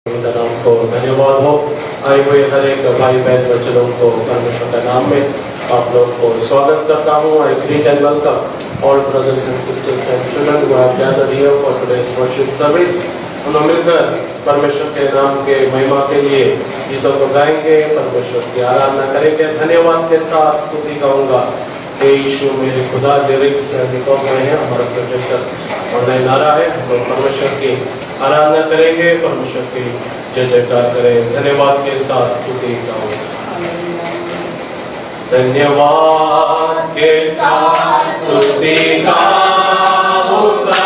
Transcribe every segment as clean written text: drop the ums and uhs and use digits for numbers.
का नाम को धन्यवाद हो। आए हुए हर एक भाई बहन बच्चों को परमेश्वर के नाम में आप लोग को स्वागत करता हूँ। I greet and welcome all brothers and sisters and children who have gathered here for today's worship service। हम मिलकर परमेश्वर के नाम के महिमा के लिए गीतों को गाएंगे, परमेश्वर की आराधना करेंगे। धन्यवाद के साथ स्तुति गाऊंगा। हे यीशु मेरे खुदा। लिरिक्स रिकॉर्ड में है, हमारा प्रोजेक्टर ऑनलाइन आ रहा है। हम लोग परमेश्वर की आराधना करेंगे, परमेश्वर की जय जयकार करें। धन्यवाद के साथ स्तुति गाऊंगा। धन्यवाद के साथ स्तुति गाऊंगा।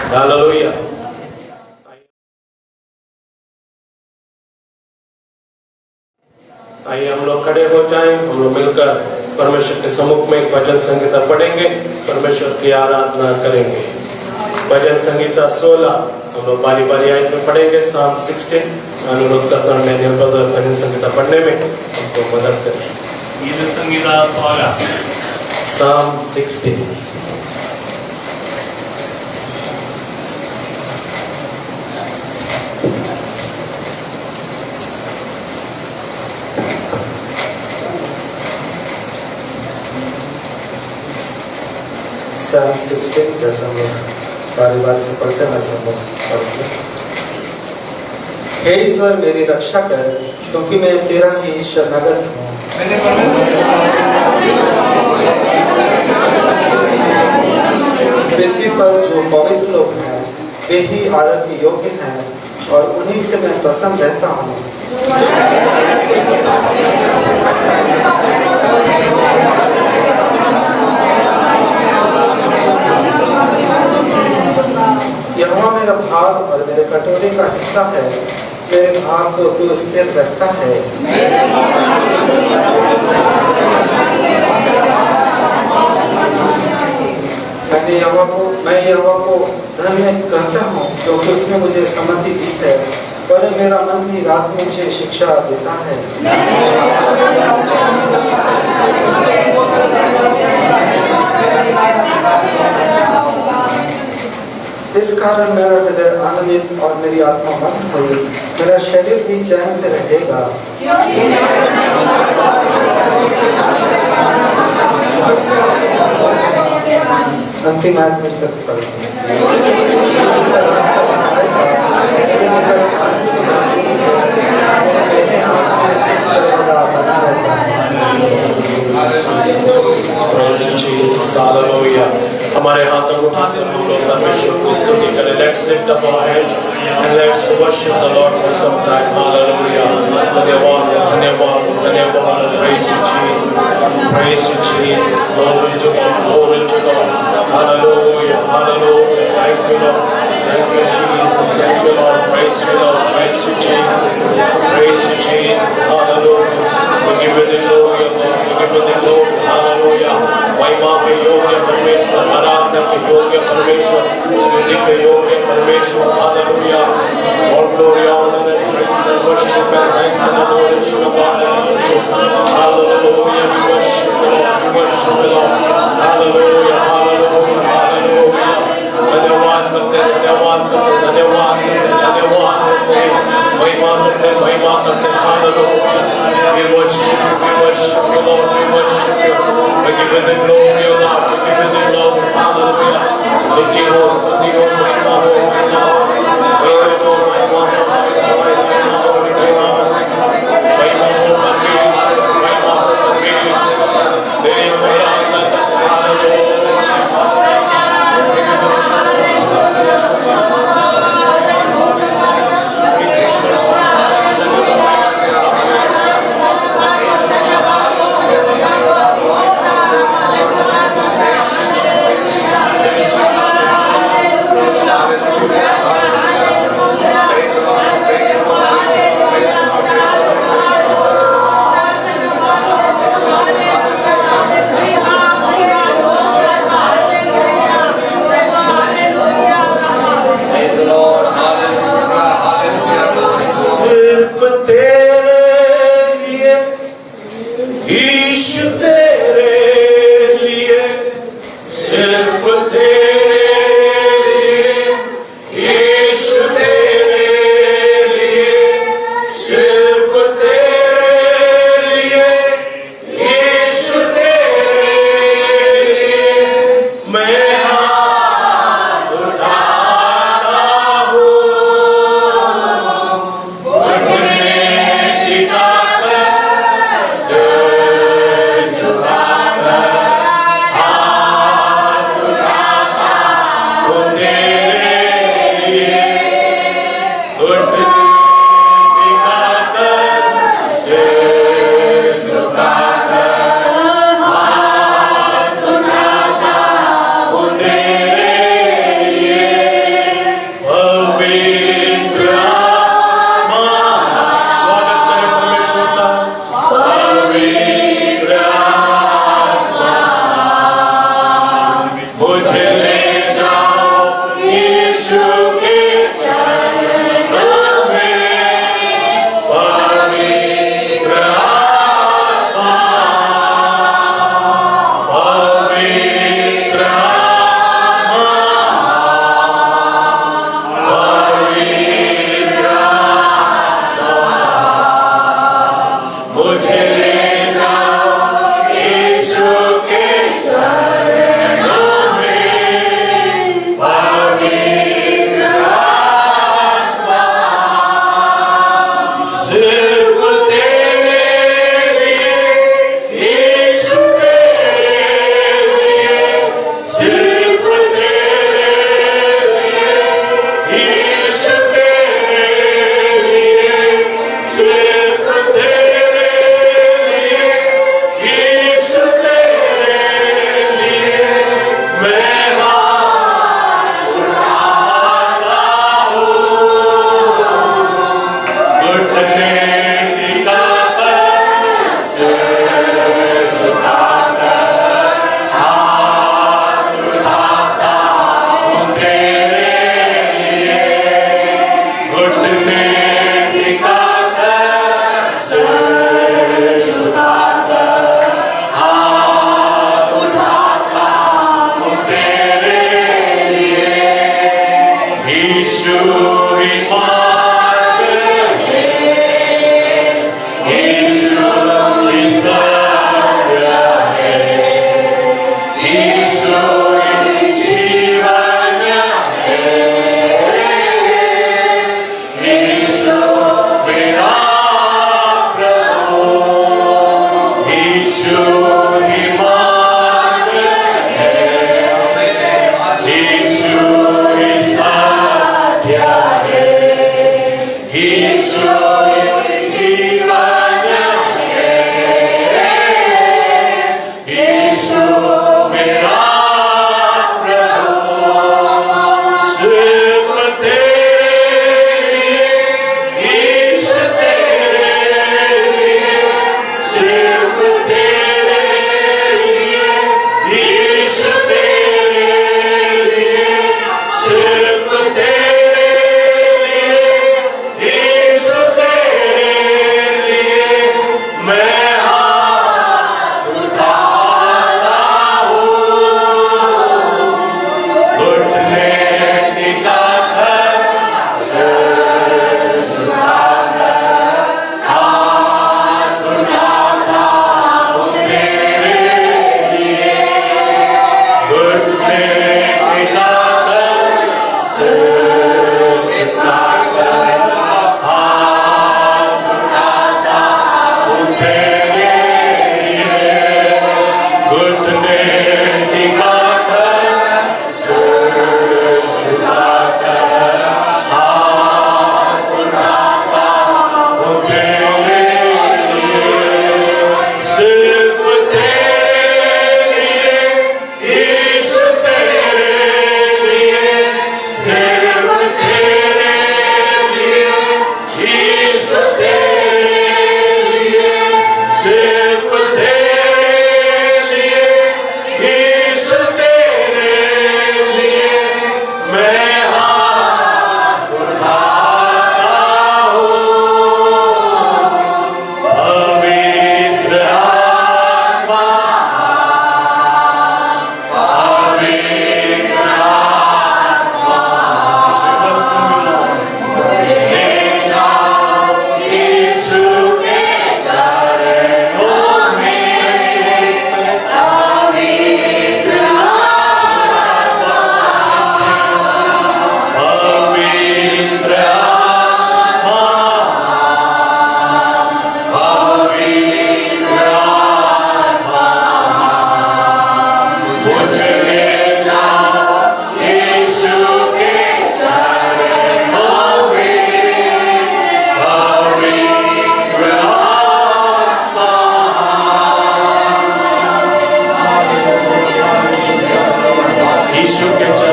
हालेलुया। आइए हम लोग खड़े हो जाएं, हम लोग मिलकर परमेश्वर के सम्मुख में एक भजन संगीता पढ़ेंगे, परमेश्वर की आराधना करेंगे। भजन संगीता 16 हम लोग बारी बारी आयत में पढ़ेंगे। साम 16 अनुरोध करता हूं डैनियल ब्रदर भजन संगीता पढ़ने में हमको मदद करें। भजन संगीता 16 साम 16 Psalm 16 जैसा हम लोग बारी बारी से पढ़ते हैं वैसे हम लोग पढ़ेंगे। हे ईश्वर मेरी रक्षा कर, क्योंकि मैं तेरा ही शरणागत हूँ। पृथ्वी पर जो पवित्र लोग हैं वे ही आदर के योग्य हैं और उन्हीं से मैं प्रसन्न रहता हूँ। यहोवा मेरा भाग और मेरे कटोरे का हिस्सा है, मेरे भाग को तू स्थिर रखता है। ने मुझे सम्मति दी है, पर मेरा मन भी रात में मुझे शिक्षा देता है। इस कारण मेरा हृदय आनंदित और मेरी आत्मा मग्न हुई, मेरा शरीर भी चैन से रहेगा। अंतिम आयत मिलकर पढ़ेंगे। हमारे हाथों को उठाकर हम लोग परमेश्वर को स्तुति करें। Let's lift up our hands and let's worship the Lord for some time. Hallelujah. धन्यवाद, धन्यवाद, धन्यवाद. Praise you, Jesus. Praise you, Jesus. Glory to God. Glory to God. Hallelujah. Hallelujah. Thank you, Lord. Thank you, Jesus. Thank you, Lord. Praise you, Lord. Praise you, Jesus. Praise you, Jesus. Hallelujah. We give you the glory, Lord. We give you the glory. Hallelujah. महिमा के योग्य परमेश्वर, आराधना के योग्य परमेश्वर, स्तुति के योग्य परमेश्वर. Hallelujah. All glory, honor and praise and worship and thanks and adoration of God. Hallelujah. We worship you, Lord. We worship you, Lord. Hallelujah. Hallelujah. Hallelujah. धन्यवाद करते, धन्यवाद करते, धन्यवाद करते, धन्यवाद करते, महिमा करते, महिमा करते. Hallelujah. We worship you, we worship you, Lord. We worship you. We give you the glory, O Lord. We give you the glory. Hallelujah. स्तुति हो, महिमा हो, महिमा हो. महिमा हो, महिमा हो, महिमा हो, महिमा हो, महिमा हो. महिमा हो परमेश्वर, महिमा हो परमेश्वर. तेरी Bye.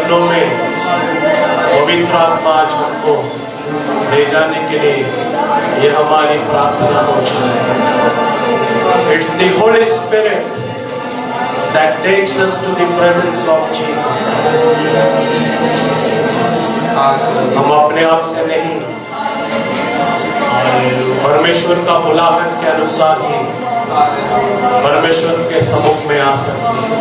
चरणों में पवित्र आत्मा आज हमको ले जाने के लिए ये हमारी प्रार्थना हो जाए। It's the Holy Spirit that takes us to the presence of Jesus Christ. हम अपने आप से नहीं, परमेश्वर का बुलाहट के अनुसार ही परमेश्वर के सम्मुख में आ सकते हैं।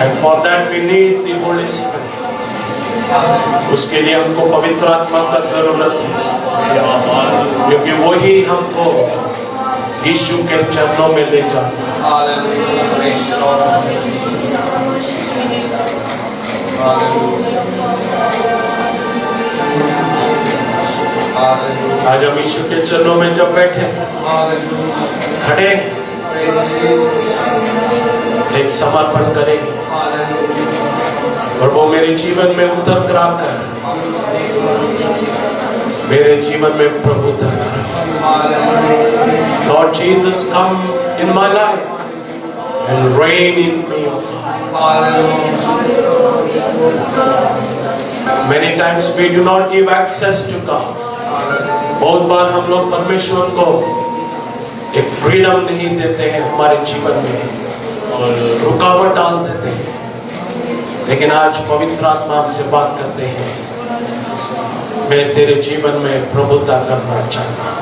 And for that we need the Holy Spirit. उसके लिए हमको पवित्र आत्मा का जरूरत है, क्योंकि वही हमको यीशु के चरणों में ले जाता है। आज हम यीशु के चरणों में जब बैठे खड़े एक समर्पण करें, प्रभु मेरे जीवन में उतर कर आकर मेरे जीवन में प्रभुता कर। Lord Jesus, come in my life and reign in me, O God. Many times we do not give access to God. बहुत बार हम लोग परमेश्वर को एक फ्रीडम नहीं देते हैं, हमारे जीवन में रुकावट डाल देते हैं। लेकिन आज पवित्र आत्मा हमसे बात करते हैं, मैं तेरे जीवन में प्रभुता करना चाहता हूँ।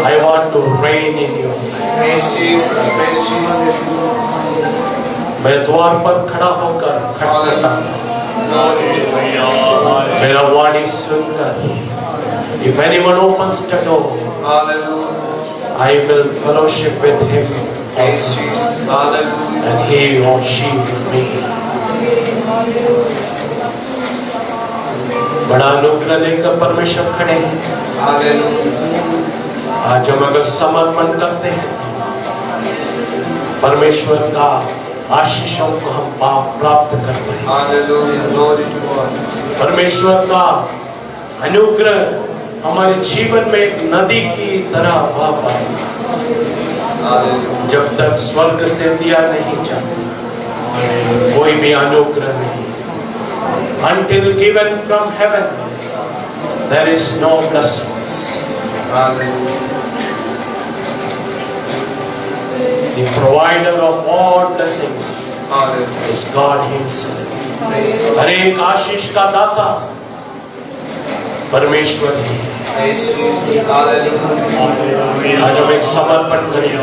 I want to reign in your life. मैं द्वार पर खड़ा होकर खटखटाता हूँ, मेरा वाणी सुनकर if anyone opens the door, I will fellowship with him and he or she with me. बड़ा अनुग्रह लेकर परमेश्वर खड़े। आज हम अगर समर्पण करते हैं परमेश्वर का आशीषों को हम प्राप्त कर पाए। परमेश्वर का अनुग्रह हमारे जीवन में एक नदी की तरह बह पाएगा। जब तक स्वर्ग से दिया नहीं जाता कोई भी अनुग्रह नहीं। Until given from heaven, there is no blessings. The provider of all blessings is God Himself. हर एक आशीष का दाता परमेश्वर ही है। आज हम एक समर्पण करें,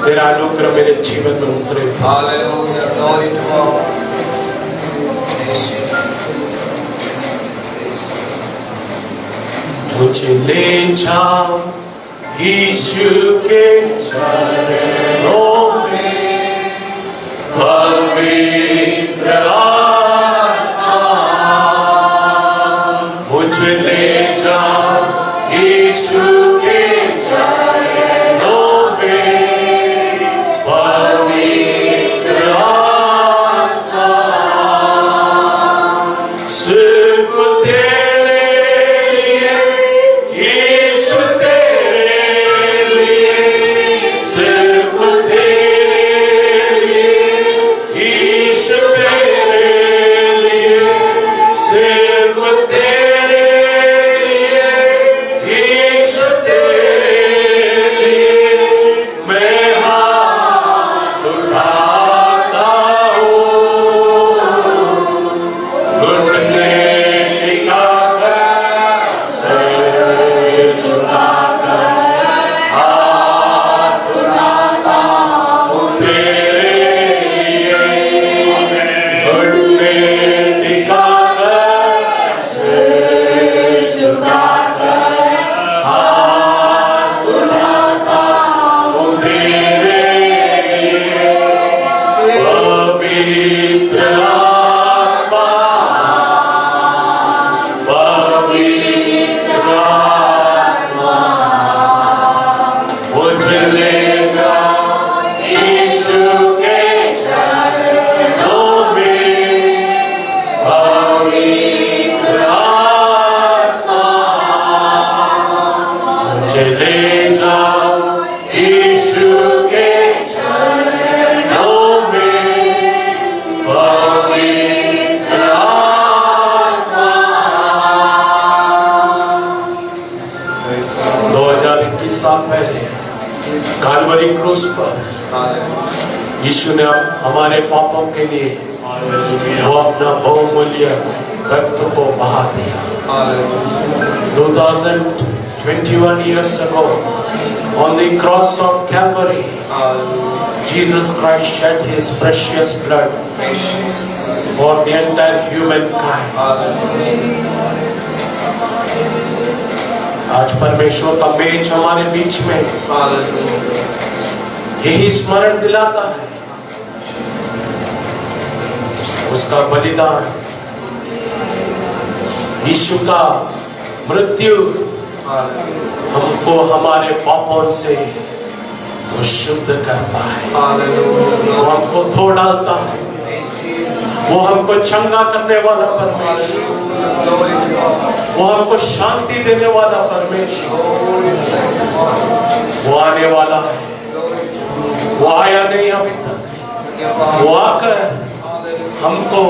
तेरा अनुग्रह मेरे जीवन में उतरे। मुझे ले जाओ यीशु के चरणों में, पवित्र आत्मा मुझे ले जाओ यीशु के चरणों में, पवित्र आत्मा सिर्फ तेरे लिए, यीशु तेरे लिए, सिर्फ तेरे लिए, यीशु तेरे लिए, सिर्फ तेरे लिए, यीशु तेरे लिए मैं हाथ उठाता हूँ। घुटने टिकाकर, सर झुकाकर, हाथ उठाता हूँ तेरे लिए। घुटने टिकाकर, सर झुकाकर, हाथ उठाता हूँ तेरे लिए। पवित्र आत्मा, पवित्र आत्मा मुझे ले जाओ यीशु के चरणों में, पवित्र आत्मा मुझे ले जाओ यीशु के चरणों में, साल पहले काल्वरी क्रूस पर यीशु ने हमारे पापों के लिए वो अपना बहुमूल्य रक्त को बहा दिया। 2021 years ago, on the cross of Calvary, Jesus Christ shed His precious blood for the entire humankind. आज परमेश्वर का मेज हमारे बीच में यही स्मरण दिलाता है उसका बलिदान, यीशु का मृत्यु हमको हमारे पापों से वो शुद्ध करता है, वो हमको धो डालता है, वो हमको चंगा करने वाला परमेश्वर, वो हमको शांति देने वाला परमेश्वर, वो आने वाला है, वो आया नहीं अभी तक, वो आकर हमको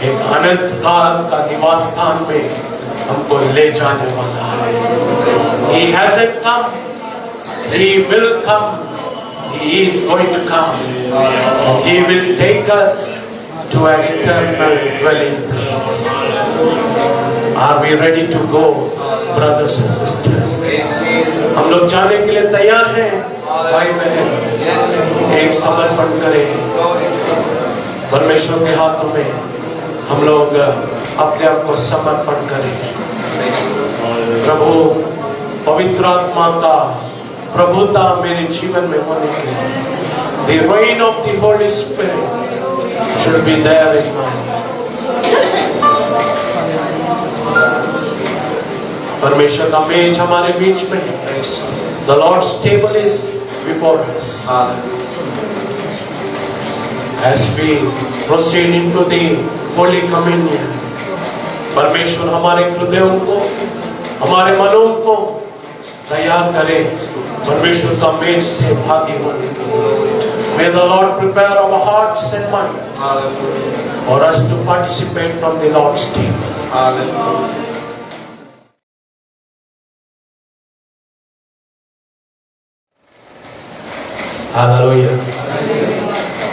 एक अनंत काल का निवास स्थान में हमको ले जाने वाला है। He hasn't come, He will come, He is going to come, and He will take us to an eternal dwelling place. Are we ready to go, brothers and sisters? हम लोग जाने के लिए तैयार हैं भाई बहन। एक समर्पण करें परमेश्वर के हाथों में, हम लोग अपने आप को समर्पण करें। प्रभु पवित्र आत्मा का प्रभुता मेरे जीवन में होने के लिए, the reign of the Holy Spirit should be there in my life. परमेश्वर का मेज हमारे बीच में है। The Lord's table is before us. As we proceed into the Holy Communion, परमेश्वर हमारे हृदयों को, हमारे मनों को तैयार करे परमेश्वर का मेज से भागी होने के लिए। May the Lord prepare our hearts and minds for us to participate from the Lord's table. Hallelujah.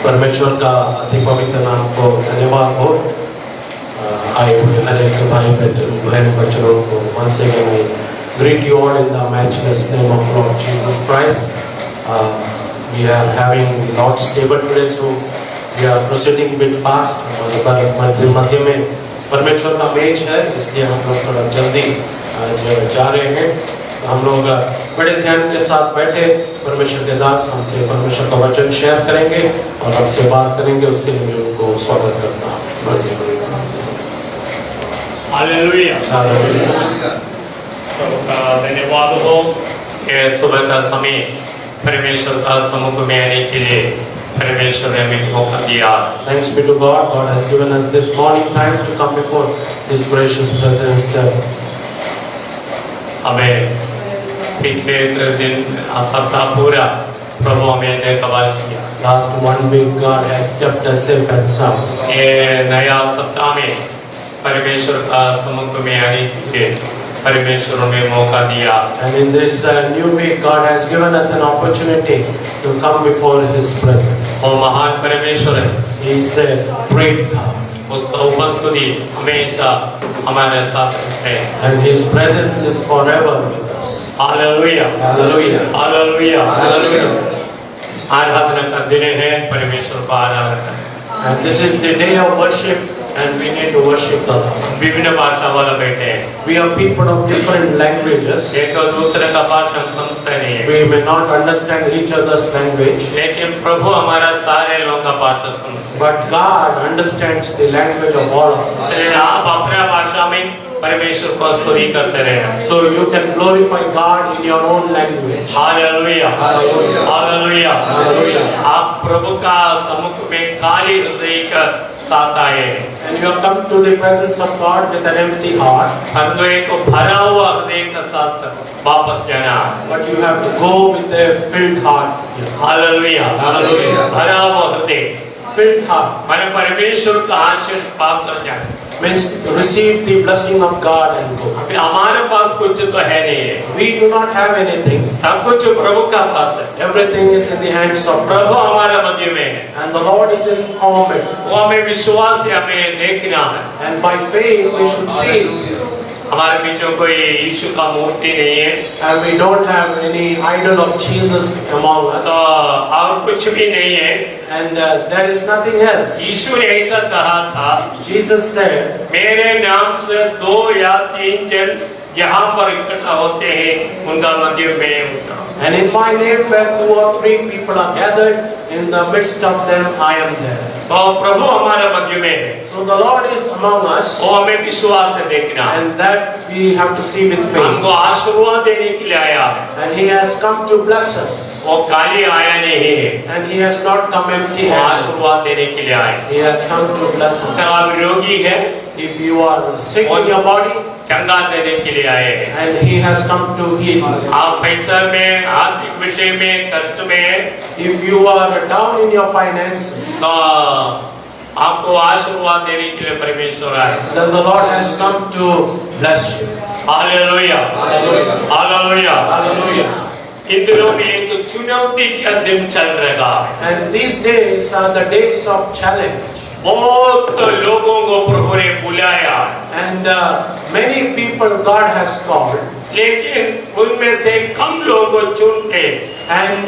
परमेश्वर का अति पवित्र नाम को धन्यवाद हो। आए हुए हर एक भाई बहन बच्चों को once again I greet you all in the matchless name of Lord Jesus Christ. We are having the Lord's table today, so we are proceeding a bit fast. मध्य में परमेश्वर का मेज है, इसलिए हम लोग थोड़ा जल्दी आज जा रहे हैं। हम लोग बड़े ध्यान के साथ बैठे परमेश्वर के दास हमसे परमेश्वर का वचन शेयर करेंगे और हमसे बात करेंगे। उसके लिए मैं उनको स्वागत करता हूँ। हालेलुया। प्रभु का धन्यवाद हो। ये सुबह का समय परमेश्वर का सम्मुख में आने के लिए परमेश्वर ने हमें मौका दिया। Thanks be to God. God has given us this morning time to come before His gracious presence. हमें पिछले दिन सप्ताह पूरा प्रभु हमें देखभाल किया। Last 1 week God has kept us safe and sound. ये नया सप्ताह में परमेश्वर का सम्मुख में आने के लिए परमेश्वर ने मौका दिया। And in this new week God has given us an opportunity to come before His presence. वो महान परमेश्वर है। He is the great God. उसका उपस्थिति हमेशा हमारे साथ है। And His presence is forever with us. Hallelujah. Hallelujah. Hallelujah. Hallelujah. आराधना का दिन है, परमेश्वर को आराधना करें। And this is the day of worship, and we need to worship the Lord. विभिन्न भाषा वाले बैठे हैं। We are people of different languages. एक दूसरे का भाषा हम समझते नहीं है। We may not understand each other's language, लेकिन प्रभु हमारा सारे लोगों का भाषा समझते हैं। but God understands the language of all of us. इसलिए आप अपने भाषा में परमेश्वर को स्तुति करते रहना। So you can glorify God in your own language. Hallelujah. Hallelujah. Hallelujah. Hallelujah. आप प्रभु का सम्मुख में खाली हृदय के साथ आए हैं। And you have come to the presence of God with an empty heart, हृदय को भरा हुआ हृदय के साथ वापस जाना। but you have to go with a filled heart. Hallelujah. Hallelujah. भरा हुआ हृदय Filled heart मैंने परमेश्वर का आशीष प्राप्त कर जाए। means to receive the blessing of God and go. अभी हमारे पास कुछ तो है नहीं है, We do not have anything. सब कुछ प्रभु का पास है। Everything is in the hands of God. प्रभु हमारे मध्य में है, And the Lord is in our midst. वो हमें विश्वास से हमें देखना है। And by faith we should see. हमारे बीच में कोई यीशु का मूर्ति नहीं है, And we don't have any idol of Jesus among us. तो और कुछ भी नहीं है। And there is nothing else. यीशु ने ऐसा कहा था, Jesus said, मेरे नाम से 2 या 3 जन जहाँ पर इकट्ठा होते हैं, उनका मध्य में उतरा। and in my name where 2 or 3 people are gathered, in the midst of them I am there. तो प्रभु हमारे मध्य में है, So the Lord is among us, वो हमें विश्वास से देखना है। and that we have to see with faith. हमको आशीर्वाद देने के लिए आया है, And He has come to bless us. वो खाली आया नहीं है, And He has not come empty वो handed. आशीर्वाद देने के लिए आया। He has come to bless अगर us. आप रोगी है, If you are sick in your body, चंगा देने के लिए आए हैं। and He has come to heal you. आप पैसा में, आर्थिक विषय में कष्ट में है, If you are down in your finances, तो आपको आशीर्वाद देने के लिए परमेश्वर आए। then the Lord has come to bless you. Hallelujah, Hallelujah. Hallelujah. Hallelujah. इन दिनों में एक चुनौती का दिन चल रहा है। And these days are the days of challenge. बहुत लोगों को प्रभु ने बुलाया, And many people God has called. लेकिन उनमें से कम लोग को चुनते। And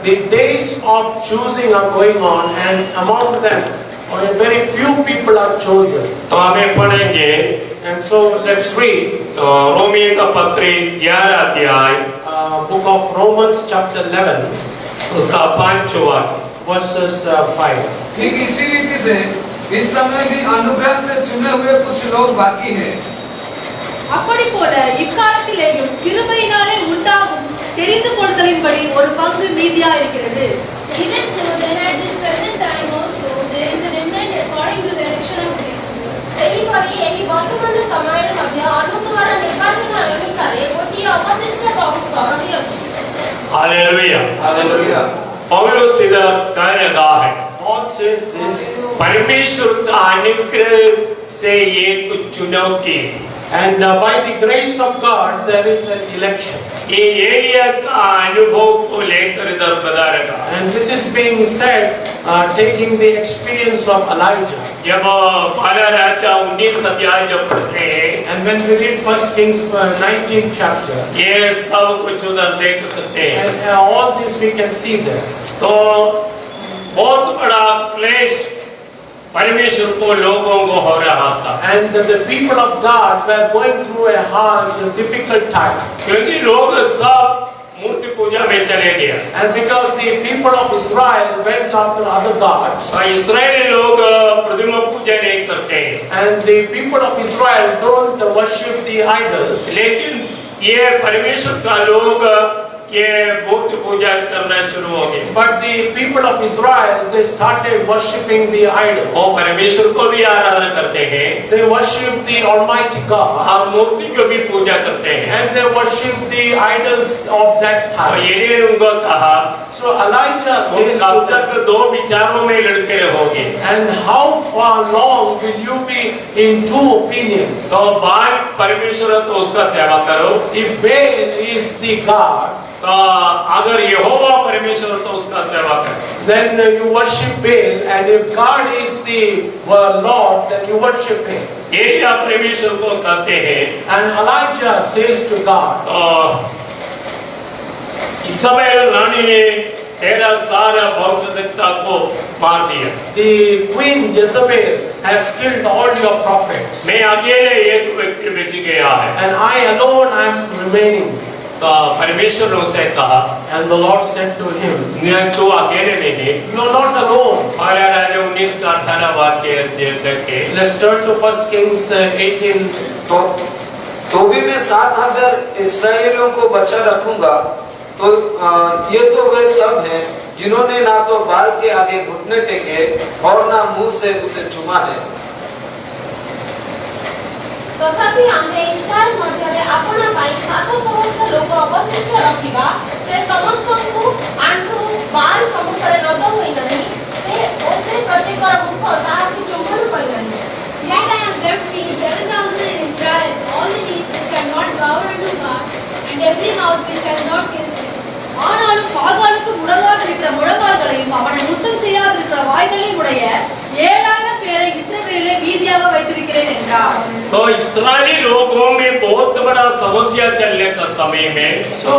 the days of choosing are going on, and among them, only very few people are chosen. तो हमें पढ़ेंगे, And so let's read तो रोमियो का पत्री 11 अध्याय, book of Romans chapter 11, उसका 5वां वाक्य। verses 5. ठीक इसी रीति से इस समय भी अनुग्रह से चुने हुए कुछ लोग बाकी हैं। அப்படி போல இக்காலத்திலேயும் கிருபையினாலே உண்டாகும் தெரிந்து கொள்ளுதலின்படி ஒரு பங்கு மீதியா இருக்கிறது. Even so, then at this present time also there is a remnant according to the election of grace. ସେହିପରି ଏହି ବର୍ତ୍ତମାନ ସମୟରେ ମଧ୍ୟ ଅନୁଗ୍ରହର ନିର୍ବାଚନ ଅନୁସାରେ ଗୋଟିଏ ଅବଶିଷ୍ଟ ଅଂଶ ରହିଅଛି। हालेलुया। Hallelujah. पौलुस इधर कह रहा है, Paul says this, परमेश्वर का अनुग्रह से ये कुछ चुनौती, and by the grace of God there is an election. ये एलिया का अनुभव को लेकर इधर बता रहा है। And this is being said, taking the experience of Elijah. जब पहला राजा 19 अध्याय जब पढ़ते हैं, And when we read 1 Kings 19th chapter, ये सब कुछ उधर देख सकते हैं। and all this we can see there. तो बहुत बड़ा क्लेश परमेश्वर को लोगों को हो रहा था, And the people of God were going through a hard, difficult time. क्योंकि लोग सब मूर्ति पूजा में चले गए। And because the people of Israel went after other gods, इस्राएली लोग प्रतिमा पूजा नहीं करते हैं, and the people of Israel don't worship the idols, लेकिन ये परमेश्वर का लोग ये मूर्ति पूजा करना शुरू हो गए। but the people of Israel, they started worshiping the वो idols. परमेश्वर को भी आराधना करते हैं They worship the Almighty God, और मूर्ति को भी पूजा करते हैं। and they worship the idols of that और time. ये उनको कहा, So Elijah तुम says कब to them, तक दो विचारों में लड़ते रहोगे? and how far long will you be in two opinions? तो बाल परमेश्वर है तो उसका सेवा करो, If Baal is the God, तो अगर यहोवा परमेश्वर है तो उसका सेवा करो। then you worship Baal, and if God is the Lord, then you worship Him. ये या परमेश्वर को कहते हैं। And Elijah says to God, तो इस्राएल रानी ने तेरा सारा भविष्यद्वक्ता को मार दिया। the queen Jezebel has killed all your prophets, मैं अकेले एक व्यक्ति बच गया है। and I alone am remaining. तो परमेश्वर ने उसे कहा, And the Lord said to him, मैं तो अकेले नहीं है। you are not alone. पहला राजा 19 का 18 वाक्य देख के Let's turn to 1 Kings 18. तो भी मैं 7,000 इस्राएलियों को बचा रखूंगा। तो ये तो वे सब हैं जिन्होंने ना तो बाल के आगे घुटने टेके और ना मुंह से उसे चुमा है। तथापि आम्हे इस्राएल मध्यरे आपण पाई 7 सहस्र लोक अवशिष्ट रखिबा से समस्तଙ୍କୁ आंठू बाल समुखरे नद होई नहीं से प्रत्येकर मुख ताहाकु चुंबन करि नहीं। Yet I have left me 7,000 in Israel, all the knees which have not bowed unto God, but we shall not kiss him. ஆனாலும் பாகாலுக்கு முழங்கால் இருக்கிற முழங்கால்களையும் அவனை முத்தம் செய்யாதிருக்கிற வாய்களையும் உடைய 7000 பேரை இஸ்ரவேலிலே மீதியாக வைத்திருக்கிறேன் என்றார். तो इस्राएली लोगों में बहुत बड़ा समस्या चलने का समय में So,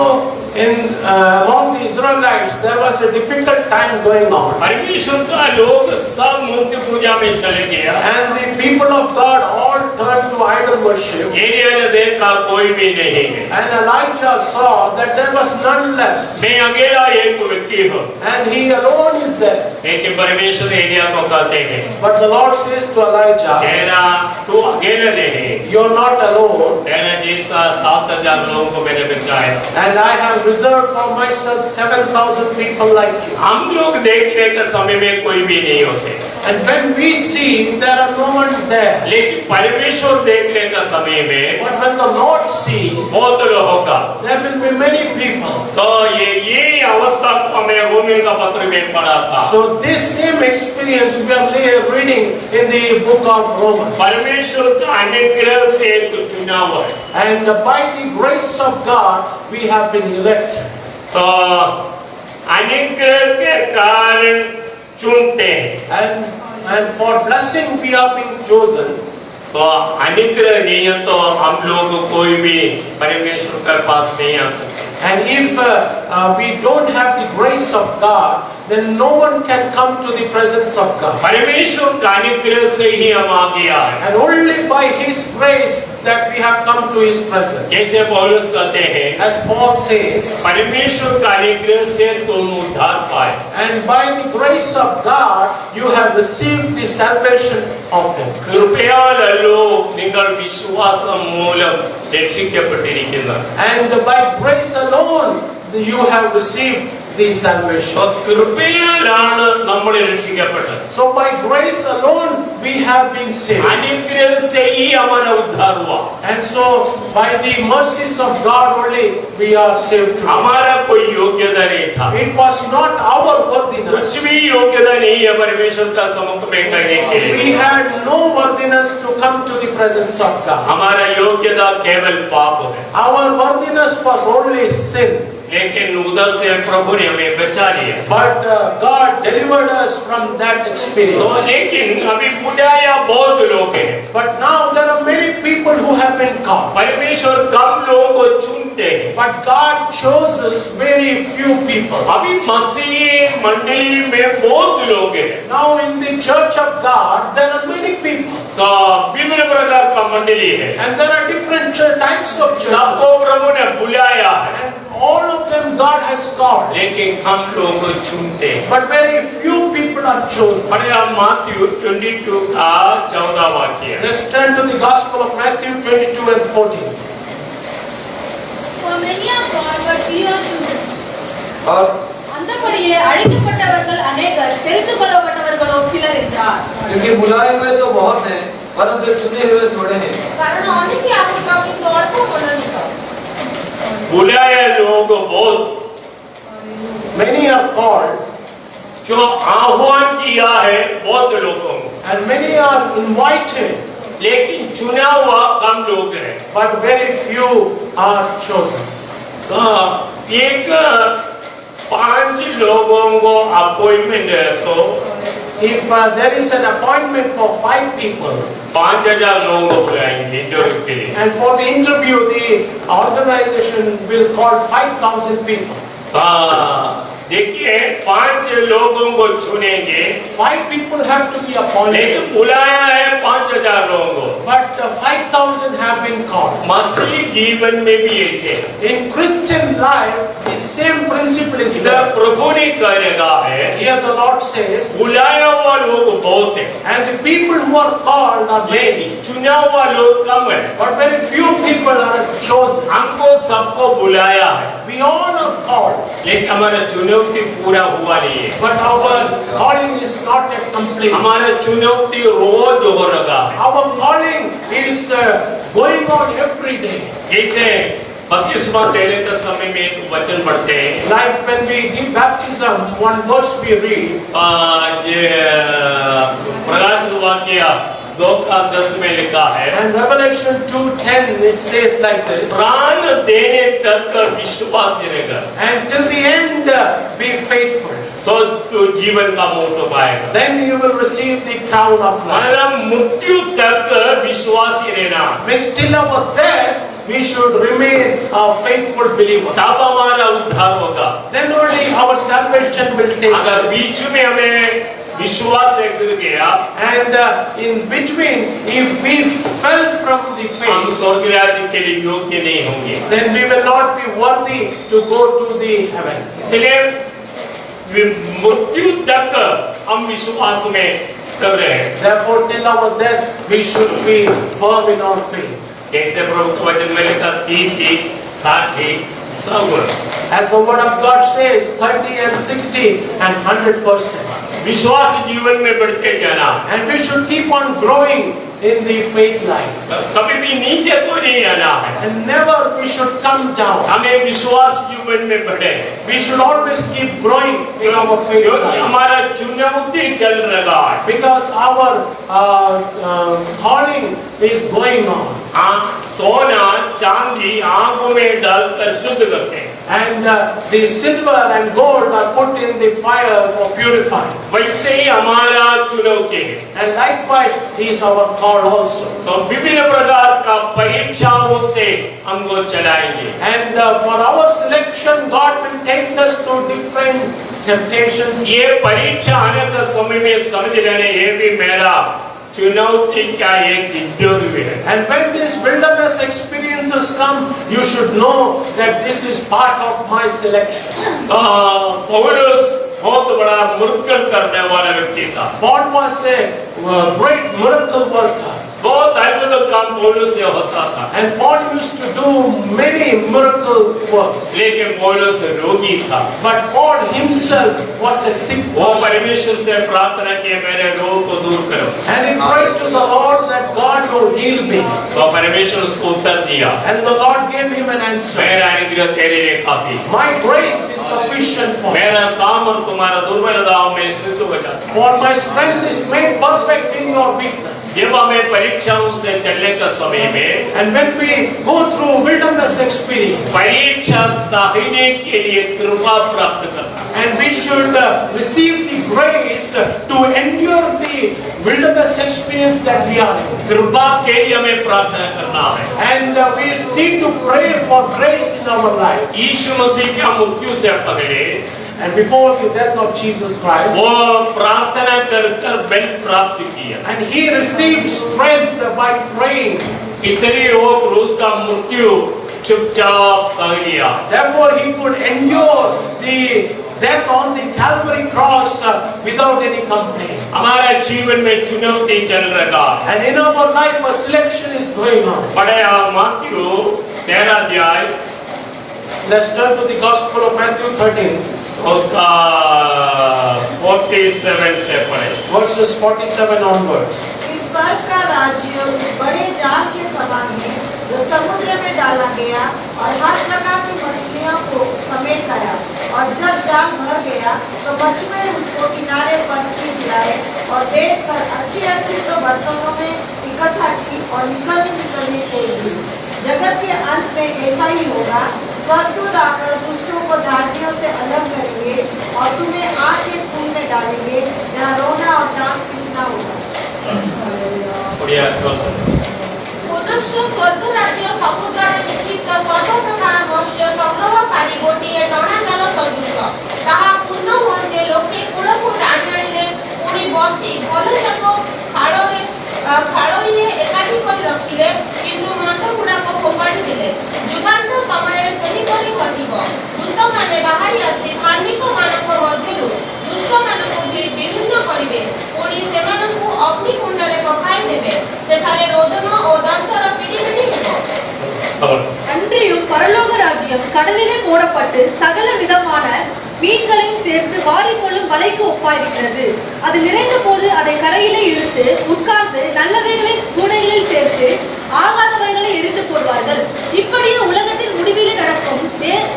among the Israelites, there was a difficult time going on. परमेश्वर का लोग सब मूर्ति पूजा में चले गया, And the people of God all turned to idol worship. Elia ने देखा कोई भी नहीं है, And Elijah saw that there was none left. मैं अकेला एक व्यक्ति हूँ। And he alone is there. लेकिन परमेश्वर एलिया को कहते हैं, But the Lord says to Elijah, तेरा तू अकेला नहीं, you're not alone. तेरा जैसा 7000 लोगों को मैंने बचाया। And I have reserved for myself 7,000 people like you. हम लोग देखने के समय में कोई भी नहीं होते, And when we see, there are no one there. लेकिन परमेश्वर देखने का समय में But when the Lord sees, बहुत लोगों का, there will be many people. तो ये अवस्था को हमें रोमियो का पत्र में पढ़ा था। So this same experience we are reading in the book of Romans. परमेश्वर का अनुग्रह से एक चुनाव है, And by the grace of God, we have been elected. तो अनुग्रह के कारण चुनते हैं, And for blessing we are being chosen. तो अनुग्रह नहीं है तो हम लोग कोई भी परमेश्वर के पास नहीं आ सकते। And if we don't have the grace of God, then no one can come to the presence of God. परमेश्वर का अनुग्रह से ही हम आ गया है। And only by His grace that we have come to His presence. जैसे पौलुस कहते हैं, As Paul says, परमेश्वर का अनुग्रह से तुम उद्धार पाए। and by the grace of God, you have received the salvation of Him. കൃപയാലല്ലോ നിങ്ങൾ വിശ്വാസം മൂലം രക്ഷിക്കപ്പെട്ടിരിക്കുന്നത്। And by grace alone, you have received the salvation. കൃപയാലാണ് നമ്മൾ രക്ഷിക്കപ്പെട്ടത്। So by grace alone, we have been saved. अनुग्रह से ही हमारा उद्धार हुआ। And so by the mercies of God only, we are saved today. हमारा कोई योग्यता नहीं था, It was not our worthiness. कुछ भी योग्यता नहीं है परमेश्वर का सम्मुख में करने के We लिए। had no worthiness to come to the presence of God. हमारा योग्यता केवल पाप है, Our worthiness was only sin. लेकिन उधर से प्रभु ने हमें बचा लिया। But God delivered us from that तो experience. लेकिन अभी बुढ़ाया बहुत लोग हैं, But now there are many people who have been called. परमेश्वर कम लोगों को चुनते हैं। But God chooses very few people. अभी मसीह मंडली में बहुत लोग हैं, Now in the church of God, there are many people. तो विभिन्न प्रकार का मंडली है, And there are different types of सबको churches. प्रभु ने बुलाया है, And all of them God has called. लेकिन कम लोग चुनते हैं। But very few people are chosen. पढ़े आप मत्ती 22 का 14 वाक्य। Let's turn to the Gospel of Matthew 22 and 14. For many are called, but few are chosen. और அந்தபடியே அழைக்கப்பட்டவர்கள் अनेகர், தெரிந்து கொள்ளப்பட்டவர்களோ சிலர் என்றார். क्योंकि बुलाए हुए तो बहुत हैं, परंतु चुने हुए थोड़े हैं। କାରଣ ଅନେକ ଆସିବା କିନ୍ତୁ ଅଳ୍ପ ମନୋନୀତ। बुलाए लोग बहुत, Many are called जो आह्वान किया है बहुत लोगों को, and many are invited, लेकिन चुना हुआ कम लोग हैं। but very few are chosen. तो एक 5 लोगों को अपॉइंटमेंट है तो If there is an appointment for 5 people, 5000 लोगों को बुलाएंगे इंटरव्यू के लिए। and for the interview, the organization will call 5,000 people. देखिए 5 लोगों को चुनेंगे, 5 people have to be appointed, लेकिन बुलाया है 5000 लोगों को। but 5,000 have been called. मसीही जीवन में भी ऐसे है। In Christian life, the same principle is इधर there. प्रभु ने करेगा है, Here the Lord says, बुलाया हुआ लोग बहुत है, and the people who are called are many, लेकिन चुना हुआ लोग कम है। but very few people are chosen. हमको सबको बुलाया है, We all are called, लेकिन हमारा चुनौती पूरा हुआ नहीं है। but our calling is not yet complete. हमारा चुनौती रोज हो रहा है। Our calling is going on every day. जैसे बपतिस्मा देने के समय में एक वचन पढ़ते हैं, Like when we give baptism, one verse we read, प्रकाश वाक्य 2 का 10 में लिखा है, And Revelation 2:10 it says like this. प्राण देने तक विश्वास रहेगा, And till the end be faithful. तो जीवन का मोटो पाएगा। Then you will receive the crown of life. हमारा मृत्यु तक विश्वासी रहना, Means till our death we should remain a faithful believer. तब हमारा उद्धार होगा। Then only our salvation will take अगर place. बीच में हमें विश्वास से गिर गया, And in between, if we fell from the हम faith, स्वर्ग राज्य के लिए योग्य नहीं होंगे। then we will not be worthy to go to the heaven. इसलिए मृत्यु तक हम विश्वास में स्थिर रहे। Therefore, till our death, we should be firm in our faith. कैसे प्रभु के वचन में लिखा 30, 60, 100। As the word of God says, 30 and 60 and 100%. विश्वास जीवन में बढ़ते जाना, And we should keep on growing in the faith life. कभी भी नीचे को नहीं आना है। And never we should come down. हमें विश्वास जीवन में बढ़े, We should always keep growing in our faith क्योंकि life. हमारा चुनौती चल रहा है। Because our calling is going on. सोना चांदी आंखों में डालकर शुद्ध करते हैं, And the silver and gold are put in the fire for purifying. वैसे ही हमारा चुनौती है। And likewise is our call also. तो विभिन्न प्रकार का परीक्षाओं से हमको चलाएंगे। And for our selection, God will take us to different temptations. ये परीक्षा आने का समय में समझ लेने, ये भी मेरा चुनौती का एक इंटरव्यू है। And when these wilderness experiences come, you should know that this is part of my selection. पौलुस बहुत बड़ा मिरेकल करने वाला व्यक्ति था। Paul was a great miracle worker. बहुत अद्भुत काम पौलुस से होता था। And Paul used to do many miracle works. लेकिन पौलुस रोगी था। But Paul himself was a sick वो person. परमेश्वर से प्रार्थना की, मेरे रोग को दूर करो। And he prayed to the Lord that God will heal me. तो परमेश्वर उसको उत्तर दिया, And the Lord gave him an answer. मेरा अनुग्रह तेरे लिए काफी, My grace is sufficient for you. मेरा सामर्थ तुम्हारा दुर्बलताओं में सिद्ध हो जाता है। For my strength is made perfect in your weakness. जब हमें परीक्षाओं से चलने का समय में, And when we go through wilderness experience, परीक्षा सहने के लिए कृपा प्राप्त करना, and we should receive the grace to endure the wilderness experience that we are in. कृपा के लिए हमें प्रार्थना करना है। And we need to pray for grace in our lives. यीशु मसीह की मृत्यु से पहले And before the death of Jesus Christ, वो प्रार्थना कर बल प्राप्त किया, and he received strength by praying. इसलिए वो क्रूस का मृत्यु चुपचाप सह लिया। Therefore, he could endure the death on the Calvary cross without any complaint. हमारा जीवन में चुनौती चल रहा है। And in our life, a selection is going on. पढ़े मत्ती 13 अध्याय, Let's turn to the Gospel of Matthew 13, उसका 47 से पढ़े। verses 47 onwards. ईश्वर का राज्य बड़े जाल के समान है जो समुद्र में डाला गया और हर प्रकार की मछलियों को समेट लाया। और जब जाल भर गया तो मछुआरे उसको किनारे पर खींच लाए और बेच कर अच्छी तो बर्तनों में इकट्ठा की और निकलनी फेंक दी। जगत के अंत में ऐसा ही होगा। स्वर्गदूत आकर दुष्टों को धार्मियों से अलग करेंगे और तुम्हें आग के कुंड में डालेंगे जहाँ रोना और दांत पीसना होगा। पुनश्च स्वर्ग राज्य समुद्ରରେ ନିକ୍ଷିପ୍ତ ସର୍ବ ପ୍ରକାର ମତ୍ସ୍ୟ ସଂଗ୍ରହକାରୀ ଗୋଟିଏ ଟଣା ଜାଲ ସଦୃଶ। ତାହା ପୂର୍ଣ୍ଣ ହୁଅନ୍ତେ ଲୋକେ କୂଳକୁ ଟାଣି ଆଣିଲେ, ପୁଣି ବସି ଭଲଯାକ ଖାଳୋଇରେ ଏକାଠି କରି ରଖିଲେ, କିନ୍ତୁ ମନ୍ଦଗୁଡ଼ାକ ଫୋପାଡ଼ି ଦେଲେ। ଯୁଗାନ୍ତ ସମୟରେ ସେହିପରି ଘଟିବ। ଦୂତମାନେ ବାହାରି ଆସି ଧାର୍ମିକମାନଙ୍କ ମଧ୍ୟରୁ ଦୁଷ୍ଟମାନଙ୍କୁ ବିଭିନ୍ନ କରିବେ, ପୁଣି ସେମାନଙ୍କୁ ଅଗ୍ନିକୁଣ୍ଡରେ ପକାଇ ଦେବେ। ସେଠାରେ ରୋଦନ ଓ ଦାନ୍ତର ପିଡ଼ିପିଡ଼ି ହେବ। அன்றியும் பரலோக ராஜ்யம் கடலிலே போடப்பட்டு சகல விதமான மீன்களையும் சேர்த்து வாரி கொள்ளும் வலைக்கு ஒப்பாயிருக்கிறது. அது நிறைந்த போது அதை கரையிலே இழுத்து உட்கார்ந்து நல்லவைகளை கூடைகளில் சேர்த்து ஆகாதவைகளை எரிந்து போடுவார்கள். இப்படியே உலகத்தின் முடிவிலே நடக்கும்.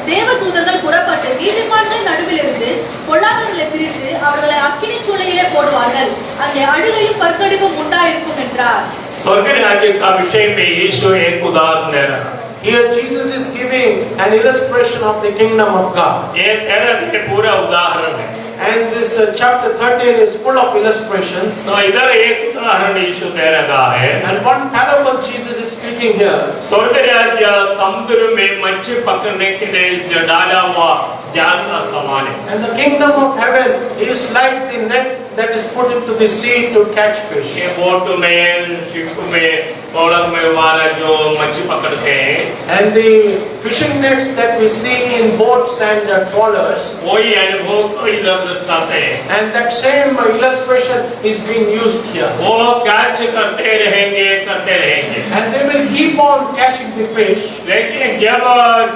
தேவ தூதர்கள் புறப்பட்டு நீதிமான்கள் நடுவிலிருந்து பொல்லாதவர்களை பிரித்து அவர்களை அக்கினி சூளையிலே போடுவார்கள். அங்கே அழுகையும் பற்கடிப்பும் உண்டாயிருக்கும் என்றார். स्वर्ग राज्य का विषय में यीशु एक उदाहरण दे रहा है. Here Jesus is giving an illustration of the kingdom of God. ये तेरा ये पूरा उदाहरण है. And this chapter 13 is full of illustrations. तो इधर एक उदाहरण यीशु दे रहा है. And one parable Jesus is speaking here. स्वर्ग राज्य समुद्र में मच्छी पकड़ने के लिए डाला हुआ जाल का समान है. And the kingdom of heaven is like the net that is put into the sea to catch fish. ये बोट में, शिप में, ट्रॉलर में वाला जो मच्छी पकड़ते हैं, And the fishing nets that we see in boats and trawlers, वही अनुभव को इधर दर्शाते हैं. and that same illustration is being used here. वो कैच करते रहेंगे. And they will keep on catching the fish. लेकिन जब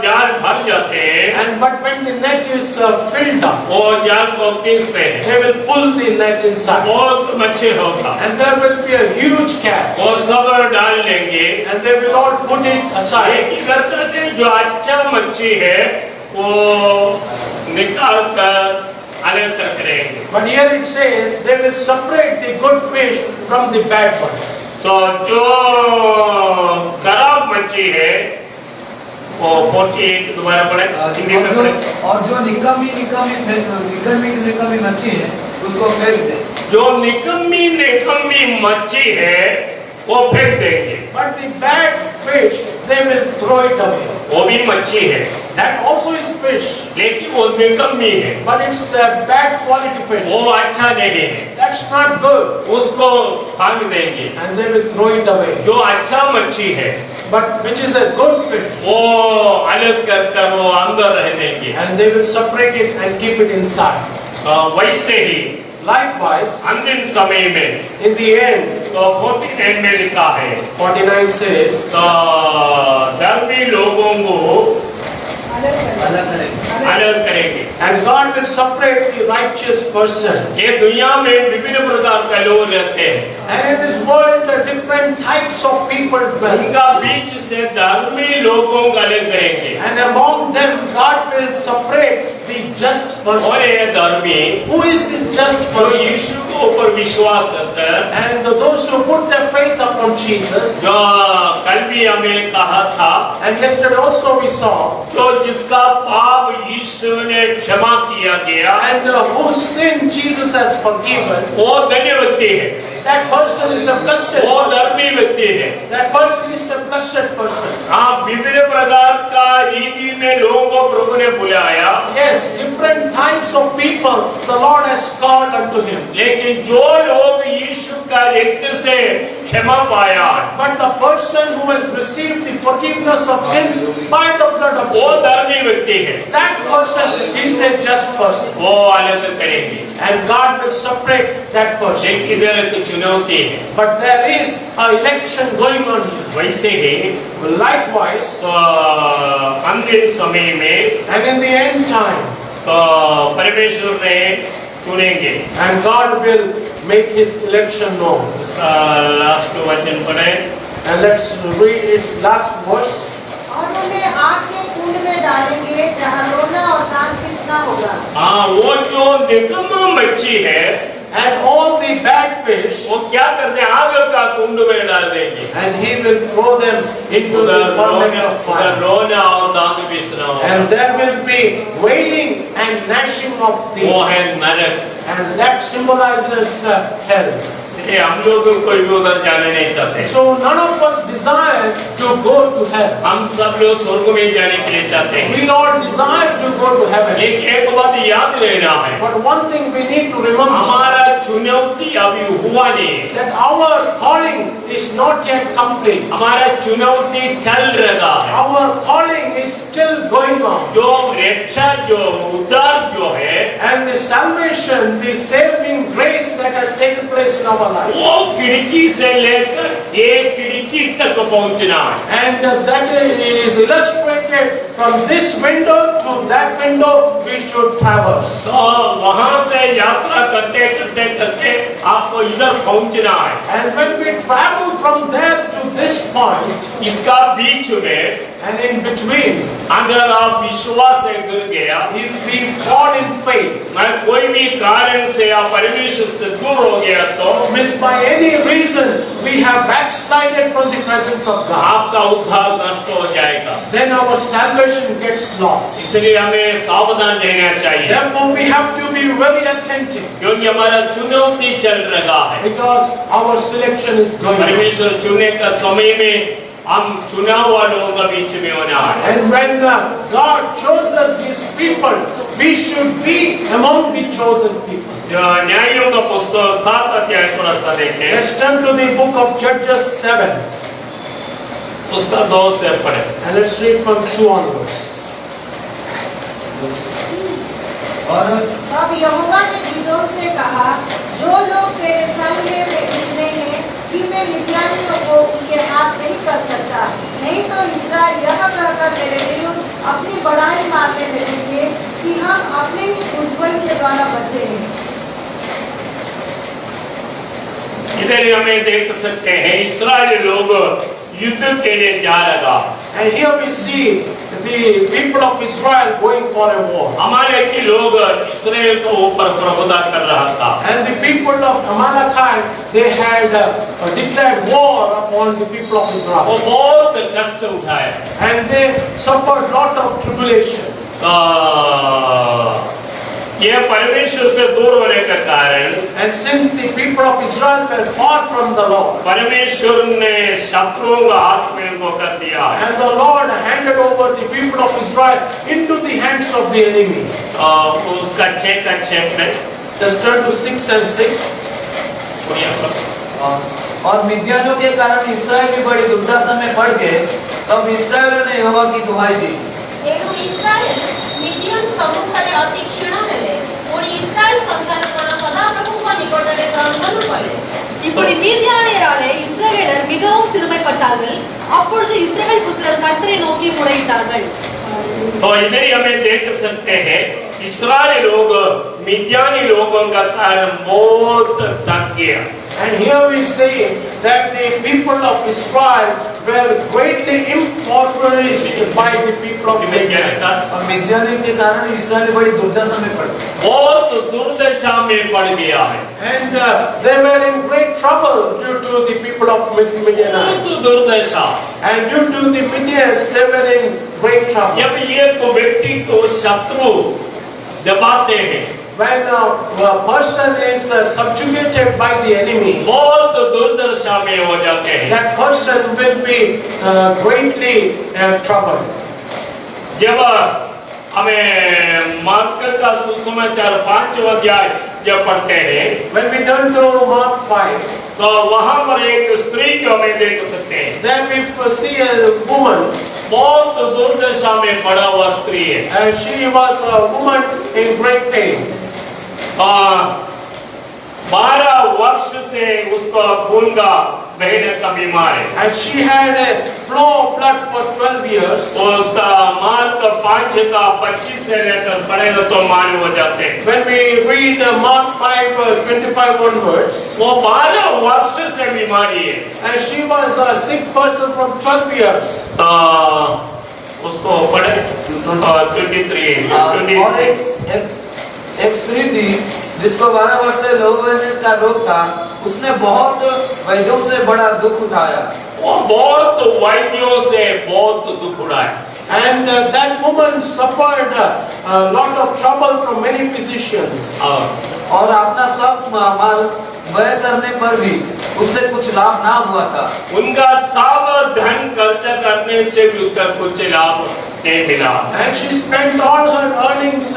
जाल भर जाते हैं, But when the net is filled up, वो जाल को खींचते हैं. they will pull the net inside. बहुत मच्छी होगा. And there will be a huge catch. वो सब डाल लेंगे. And they will all put it aside. लेकिन रास्ते से जो अच्छा मच्छी है वो निकाल कर अलग करके रहेंगे. But here it says they will separate the good fish from the bad ones. तो जो खराब मच्छी है वो 48 दोबारा पढ़े, हिंदी में पढ़े. और जो निकम्मी मच्छी है उसको फेंक दे. जो निकम्मी मच्छी है वो फेंक देंगे. But the bad fish, they will throw it away. वो भी मच्छी है That also is fish. लेकिन वो निकम्मी है. But it's a bad quality fish. वो अच्छा नहीं है. That's not good. उसको फेंक देंगे. And they will throw it away. जो अच्छा मच्छी है But which is a good fish. वो अलग कर वो अंदर रह देंगे. And they will separate it and keep it inside. वैसे ही Likewise, अंतिम समय में in the end, तो 49 में लिखा है 49 says, तो धर्मी लोगों को अलग करेंगे. and God will separate the righteous person. ये दुनिया में विभिन्न प्रकार के लोग रहते हैं. And in this world, different types of people dwell. उनका बीच से धर्मी लोगों को अलग करेंगे. And among them, God will separate the just और person. ये धर्मी Who is this just जो person? यीशु के ऊपर विश्वास करते हैं, And those who put their faith upon Jesus. जो कल भी हमें कहा था, And yesterday also we saw, जो जिसका पाप यीशु ने क्षमा किया गया, and whose sin Jesus has forgiven. वो धन्य व्यक्ति है. That person is a blessed. वो धर्मी व्यक्ति है. That person is a blessed person. हाँ, विभिन्न प्रकार का रीति में लोगों को प्रभु ने बुलाया, Yes, different types of people the Lord has called unto Him. लेकिन जो लोग यीशु का रक्त से क्षमा पाया, But the person who has received the forgiveness of sins by the blood of वो Jesus, धर्मी व्यक्ति है. that person is a just person. वो अलग करेंगे. And God will separate that person. एक इधर एक चुनौती है. But there is an election going on here. वैसे ही Likewise, तो अंतिम समय में and in the end time, तो परमेश्वर ने चुनेंगे. and God will make His election known. उसका लास्ट वचन पढ़े. And let's read its last verse. और उन्हें आग के कुंड में डालेंगे जहाँ रोना और दांत पिसना होगा. हाँ, वो जो निकम्मा मच्छी है And all the bad fish, वो क्या करते हैं, आग का कुंड में डाल देंगे. and He will throw them into the furnace of उधर fire. रोना और दांत पीसना होगा. And there will be wailing and gnashing of वो teeth. है नरक. And that symbolizes hell. इसलिए हम लोग कोई भी उधर जाने नहीं चाहते. So none of us desire to go to hell. हम सब लोग स्वर्ग में जाने के लिए चाहते हैं. We all desire to go to heaven. एक बात याद रहना है, But one thing we need to remember, हमारा चुनौती अभी हुआ नहीं. that our calling is not yet complete. हमारा चुनौती चल रहा है. Our calling is still going on. जो रक्षा जो उद्धार जो है, And the salvation, the saving grace that has taken place in our life. वो खिड़की से लेकर एक खिड़की तक पहुंचना है. And that is illustrated from this window to that window we should traverse. तो वहां से यात्रा करते करते करते आपको इधर पहुंचना है. And when we travel from there to this point, इसका बीच में And in between, अगर आप विश्वास से गिर गया, if we fall in faith, मैं कोई भी कारण से आप परमेश्वर से दूर हो गया तो means by any reason we have backslided from the presence of God, आपका उद्धार नष्ट हो जाएगा। then our salvation gets lost. इसलिए हमें सावधान रहना चाहिए, Therefore, we have to be very attentive क्योंकि हमारा चुनौती चल रहा है। because our selection is going on. परमेश्वर चुने का समय में हम चुनाव वालों का बीच में होना है। And when God chooses His people, we should be among the chosen people. न्यायों का पुस्तक 7 अध्याय थोड़ा सा देखें, Let's turn to the book of Judges 7 उसका 2 से पढ़े। and let's read from 2 onwards. और तब यहोवा ने गिदोन से कहा, जो लोग तेरे संग में इतने हैं कि मैं मिद्यानियों को उनके हाथ नहीं कर सकता, नहीं तो इस्राएल यह कहकर तेरे विरुद्ध अपनी बड़ाई मारने लगेंगे कि हम अपने ही उज्ज्वल के द्वारा बचे हैं। इधर हमें देख सकते हैं इस्राएली लोग युद्ध के लिए जा लगा। And here we see the people of Israel going for a war. हमारे के लोग इस्राएल को ऊपर प्रभुता कर रहा था। And the people of Amalekite, they had declared war upon the people of वो Israel. बहुत कष्ट उठाए। And they suffered lot of tribulation. ये परमेश्वर से दूर होने के कारण And since the people of Israel were far from the Lord, परमेश्वर ने शत्रुओं का हाथ में उनको कर दिया है। and the Lord handed over the people of Israel into the hands of the enemy. उसका चेक में Let's turn to 6 and 6. और मिद्यानियों के कारण इस्राएली बड़ी दुर्दशा में पड़ गए। तब इस्राएलियों ने यहोवा की दुहाई दी। ତେଣୁ ଇସ୍ରାଏଲ ମିଡ଼ିୟନ ସମ୍ମୁଖରେ ଅତି କ୍ଷୀଣ ହେଲେ, ପୁଣି ଇସ୍ରାଏଲ ସନ୍ତାନଗଣ ସଦାପ୍ରଭୁଙ୍କ ନିକଟରେ କ୍ରନ୍ଦନ କଲେ। இப்படி மீதியானியராலே இஸ்ரவேலர் மிகவும் சிறுமைப்பட்டார்கள். அப்பொழுது இஸ்ரவேல் புத்திரர் கர்த்தரை நோக்கி முறையிட்டார்கள். तो इधर ही हमें देख सकते हैं इस्राएली लोग मिद्यानी लोगों का कारण बहुत थक गया। And here we see that the people of Israel were greatly impoverished by the people of Midian. और मिद्यानियों के कारण इस्राएली बड़ी दुर्दशा में पड़ गए। बहुत दुर्दशा में पड़ गया है। And they were in great trouble due to the people of Midian. बहुत दुर्दशा। And due to the Midians, they were in great trouble. जब ये तो व्यक्ति को शत्रु दबाते हैं, When a person is subjugated by the enemy, बहुत दुर्दशा में हो जाते हैं। that person will be greatly troubled. जब हमें मार्क का सुसमाचार 5 अध्याय जब पढ़ते हैं When we turn to Mark 5, तो वहां पर एक स्त्री को हमें देख सकते हैं। then we see a woman, बहुत दुर्दशा में पड़ा हुआ स्त्री है। and she was a woman in great pain. 12 वर्ष से उसका खून का बहने का बीमार है। And she had a flow of blood for 12 years. तो उसका मार्क 5 का 25 से लेकर पढ़ेगा तो मालूम हो जाते हैं। When we read Mark 5, 25 onwards, वो 12 वर्ष से बीमारी है। and she was a sick person from 12 years. उसको पढ़े 23, और 26। एक स्त्री थी जिसको 12 वर्ष से लहू बहने का रोग था। उसने बहुत वैद्यों से बड़ा दुख उठाया। वो बहुत वैद्यों से बहुत दुख उठाया। And that woman suffered a lot of trouble from many physicians. और अपना सब माल व्यय करने पर भी उससे कुछ लाभ ना हुआ था। उनका सब धन खर्च करने से भी उसका कुछ लाभ नहीं मिला। And she spent all her earnings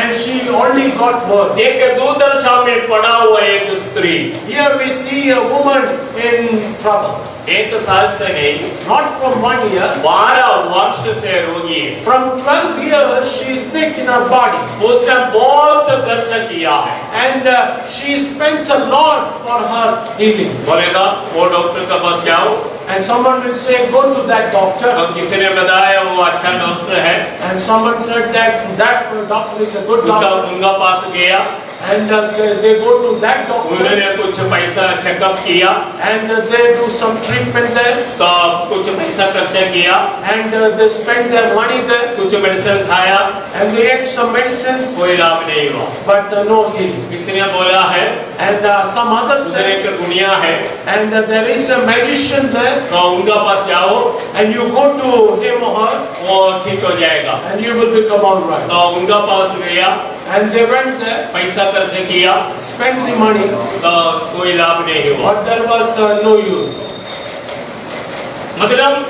and she only got worse. एक दुर्दशा में पड़ा हुआ एक स्त्री, Here we see a woman in trouble. 1 साल से नहीं, Not from 1 year. 12 वर्ष से रोगी है। From 12 years she is sick in her body. उसने बहुत खर्च किया है। And she spent a lot for her healing. बोलेगा वो डॉक्टर के पास जाओ, And someone will say, go to that doctor. तो किसी ने बताया वो अच्छा डॉक्टर है, And someone said that that doctor is a good doctor. उनका पास गया, And they go to that doctor उन्होंने कुछ पैसा चेकअप किया, and they do some treatment there, तो कुछ पैसा खर्चा किया, and they spend their money there, कुछ मेडिसिन खाया, and they ate some medicines, कोई लाभ नहीं हुआ। but no healing. किसी ने बोला है And some others उधर say, एक गुनिया है, and there is a magician there, तो उनका पास जाओ, and you go to him or her, वो ठीक हो जाएगा। and you will become all right. तो उनका पास गया, And they went there, पैसा खर्च किया, spent the money, तो कोई लाभ नहीं हुआ। but there was no use. मतलब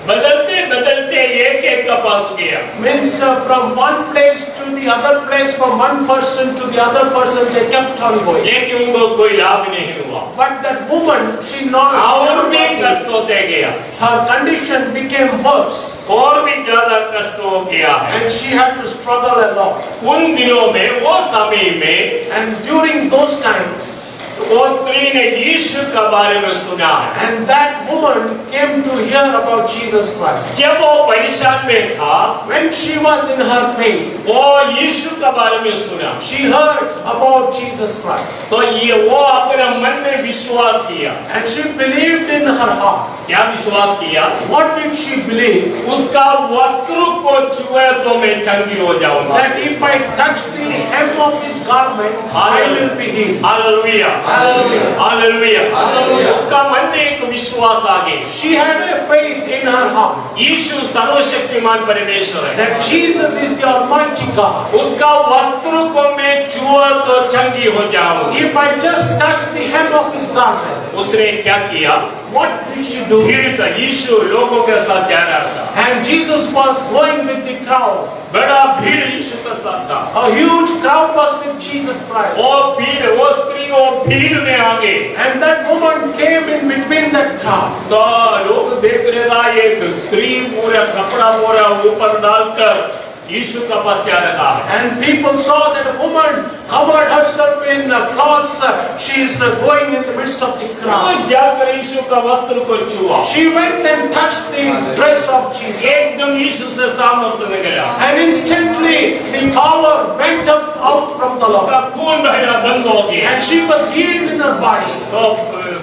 बदलते बदलते एक का पास गया, Means from one place to the other place, from one person to the other person, they kept on going. लेकिन उनको कोई लाभ नहीं हुआ, But that woman, she knows और भी कष्ट होते गया, her condition became worse, और भी ज्यादा कष्ट हो गया है। and she had to struggle a lot. उन दिनों में, वो समय में, And during those times, वो स्त्री ने यीशु के बारे में सुना है। and that woman came to hear about Jesus Christ. जब वो परेशान में था, When she was in her pain, वो यीशु के बारे में सुना, she heard about Jesus Christ, तो ये वो अपने मन में विश्वास किया। and she believed in her heart. क्या विश्वास किया? What did she believe? उसका वस्त्र को छुए तो मैं चंगी हो जाऊंगा। That if I touch the hem of his garment, I will be healed. Hallelujah, Hallelujah. Hallelujah. Hallelujah. उसका मन में एक विश्वास आ गई, She had a faith in her heart यीशु सर्वशक्तिमान परमेश्वर है। that Jesus is the Almighty God. उसका वस्त्र को मैं छुआ तो चंगी हो जाऊंगी। If I just touch the hem of his garment, उसने क्या किया? what did she do? भीड़ था, यीशु लोगों के साथ जा रहा था, And Jesus was going with the crowd. बड़ा भीड़ यीशु के साथ था। A huge crowd was with Jesus Christ. वो भीड़, वो स्त्री वो भीड़ में आ गई, And that woman came in between that crowd. तो लोग देख रहे था, एक स्त्री पूरा कपड़ा पूरा ऊपर डालकर यीशु का पास जा रहा है। And people saw that a woman covered herself in cloths. She is going in the midst of the वो crowd. जाकर यीशु का वस्त्र को छुआ, She went and touched the dress of Jesus. एकदम यीशु से सामर्थ्य निकला, And instantly the power went up out from the उसका Lord. खून बहना बंद हो गया। And she was healed in her body. तो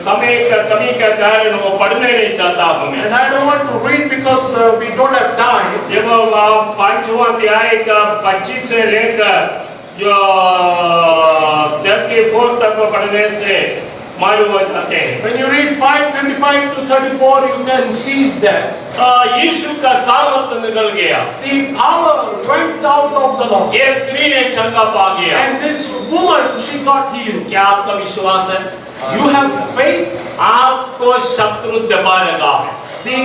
समय का कमी के कारण वो पढ़ने नहीं चाहता हूँ मैं। And I don't want to read because we don't have time. जब आप 5वां अध्याय का 25 से लेकर जो 34 तक को पढ़ने से मालूम हो जाते हैं। When you read 5:25 to 34, you can see that यीशु का सामर्थ्य निकल गया, the power went out of the Lord. ये स्त्री ने चंगा पा गया। And this woman, she got healed. क्या आपका विश्वास है? You have faith. आपको शत्रु दबा लगा है, The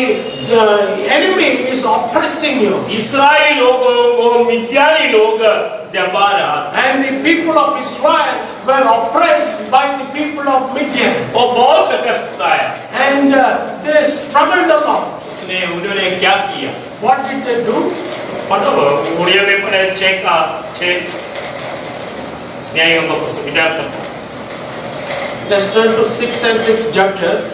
enemy is oppressing you. इस्राएली लोगों को मिद्यानी लोग दबा रहा था, And the people of Israel were oppressed by the people of Midian. वो बहुत कष्ट आया। And they struggled a lot. उन्होंने क्या किया? What did they do? पढ़ो, उड़िया में पढ़े 6 का 6 न्यायों को सुविधा करता। Let's turn to 6 and 6 Judges.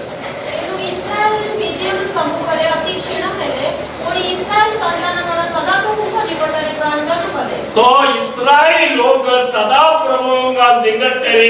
ତେଣୁ ଇସ୍ରାଏଲ ମିଦିଆନ ସମ୍ମୁଖରେ ଅତି କ୍ଷୀଣ ହେଲେ, ପୁଣି ଇସ୍ରାଏଲ ସନ୍ତାନଗଣ ସଦାପ୍ରଭୁଙ୍କ ନିକଟରେ କ୍ରନ୍ଦନ କଲେ। तो इस्राएली लोग सदा प्रभु का निकट करे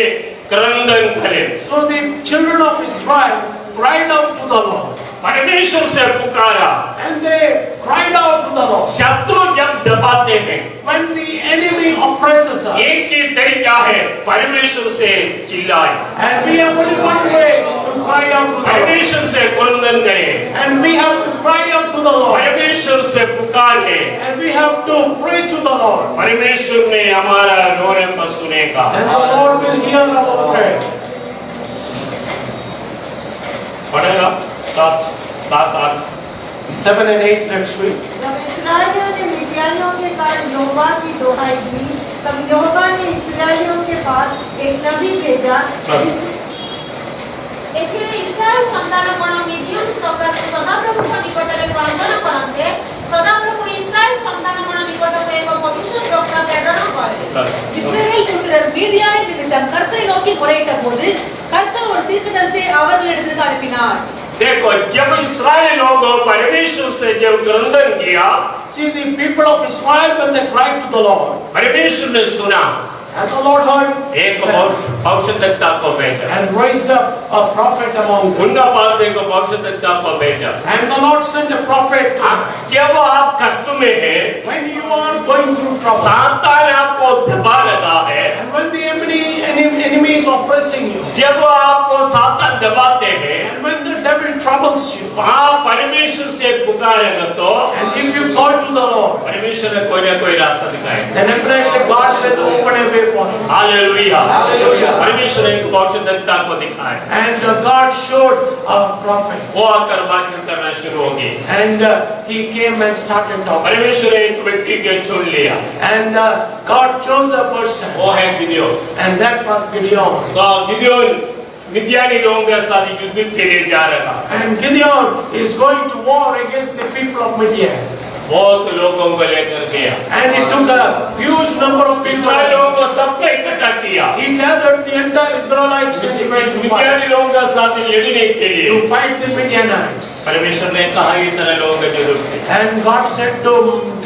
क्रंदन करे। So the children of Israel cried out to the Lord. परमेश्वर से पुकारा। And they cried out to the Lord. शत्रु जब दबाते हैं, When the enemy oppresses us, एक ही तरीका है, परमेश्वर से चिल्लाए, and we have only one way to cry out to the Lord. परमेश्वर से क्रंदन करें, And we have to cry out to the Lord. परमेश्वर से पुकारे, And we have to pray to the Lord. परमेश्वर ने हमारा रोने को सुनेगा। And the Lord will hear our prayer. पढ़ेगा 7, 8 7 and 8, let's read. जब इस्राएलियों ने मिद्यानियों के कारण यहोवा की दोहाई दी, तब यहोवा ने इस्राएलियों के पास एक नबी भेजा। बस। ଏଥିରେ ଇସ୍ରାଏଲ ସନ୍ତାନଗଣ ମିଦିଆନ ସକାଶେ ସଦାପ୍ରଭୁଙ୍କ ନିକଟରେ କ୍ରନ୍ଦନ କରନ୍ତେ, ସଦାପ୍ରଭୁ ଇସ୍ରାଏଲ ସନ୍ତାନଗଣ ନିକଟକୁ ଏକ ଭବିଷ୍ୟଦ୍ବକ୍ତା ପ୍ରେରଣ କଲେ। இஸ்ரவேல் புத்திரர் மீதியானை நிமித்தம் கர்த்தரை நோக்கி முறையிட்ட போது கர்த்தர் ஒரு தீர்க்கதரிசியை அவர்களிடத்திற்கு அனுப்பினார்। देखो, जब इस्राएली लोग परमेश्वर से जब क्रंदन किया, See, the people of Israel, when they cried to the Lord, परमेश्वर ने सुना, And the Lord heard एक them भविष्यद्वक्ता को भेजा, and raised up a prophet among them. उनका पास एक भविष्यद्वक्ता को भेजा। And the Lord sent a prophet to them. जब आप कष्ट में हैं, When you are going through trouble, सातान आपको दबा रहा है, and when the enemy is oppressing you, जब आपको सातान दबाते हैं, and when the devil troubles you, वहाँ परमेश्वर से पुकारेगा तो and if you call to the Lord, परमेश्वर ने कोई ना कोई रास्ता दिखाएगा। then exactly God will open a way for you. Hallelujah, hallelujah. परमेश्वर ने एक भविष्यद्वक्ता को दिखाया, And God showed a prophet, वो आकर बातचीत करना शुरू हो गई। and he came and started talking. परमेश्वर ने एक व्यक्ति को चुन लिया, And God chose a person, वो है Gideon. and that was Gideon. तो गिदोन मिद्यानी लोगों के साथ युद्ध के लिए जा रहा था। And Gideon is going to war against the people of Midian. बहुत लोगों को लेकर गया, And he took a huge number of people. इस्राएलियों को सबको इकट्ठा किया, He gathered the entire Israelites and he went to fight, मिद्यानी लोगों के साथ लड़ने के लिए। to fight the Midianites. परमेश्वर ने कहा इतने लोगों की जरूरत है, And God said to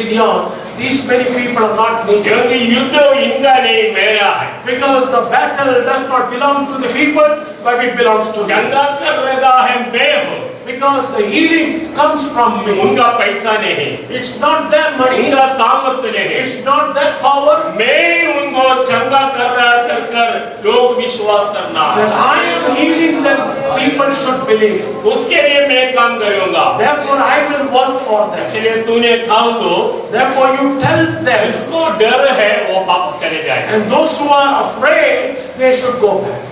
Gideon, these many people are not needed, क्योंकि युद्ध इनका नहीं मेरा है। because the battle does not belong to the people, but it belongs to me. चंगा कर रहा है मैं हूँ, Because the healing comes from me. उनका पैसा नहीं, It's not their money. उनका सामर्थ्य नहीं, It's not their power. मैं उनको चंगा कर रहा कर लोग विश्वास करना, When I am healing them, people should believe. उसके लिए मैं काम करूँगा। Therefore, I will work for them. इसलिए तूने खाओ दो, Therefore, you tell them, जिसको डर है वो वापस चले जाए। and those who are afraid, they should go back.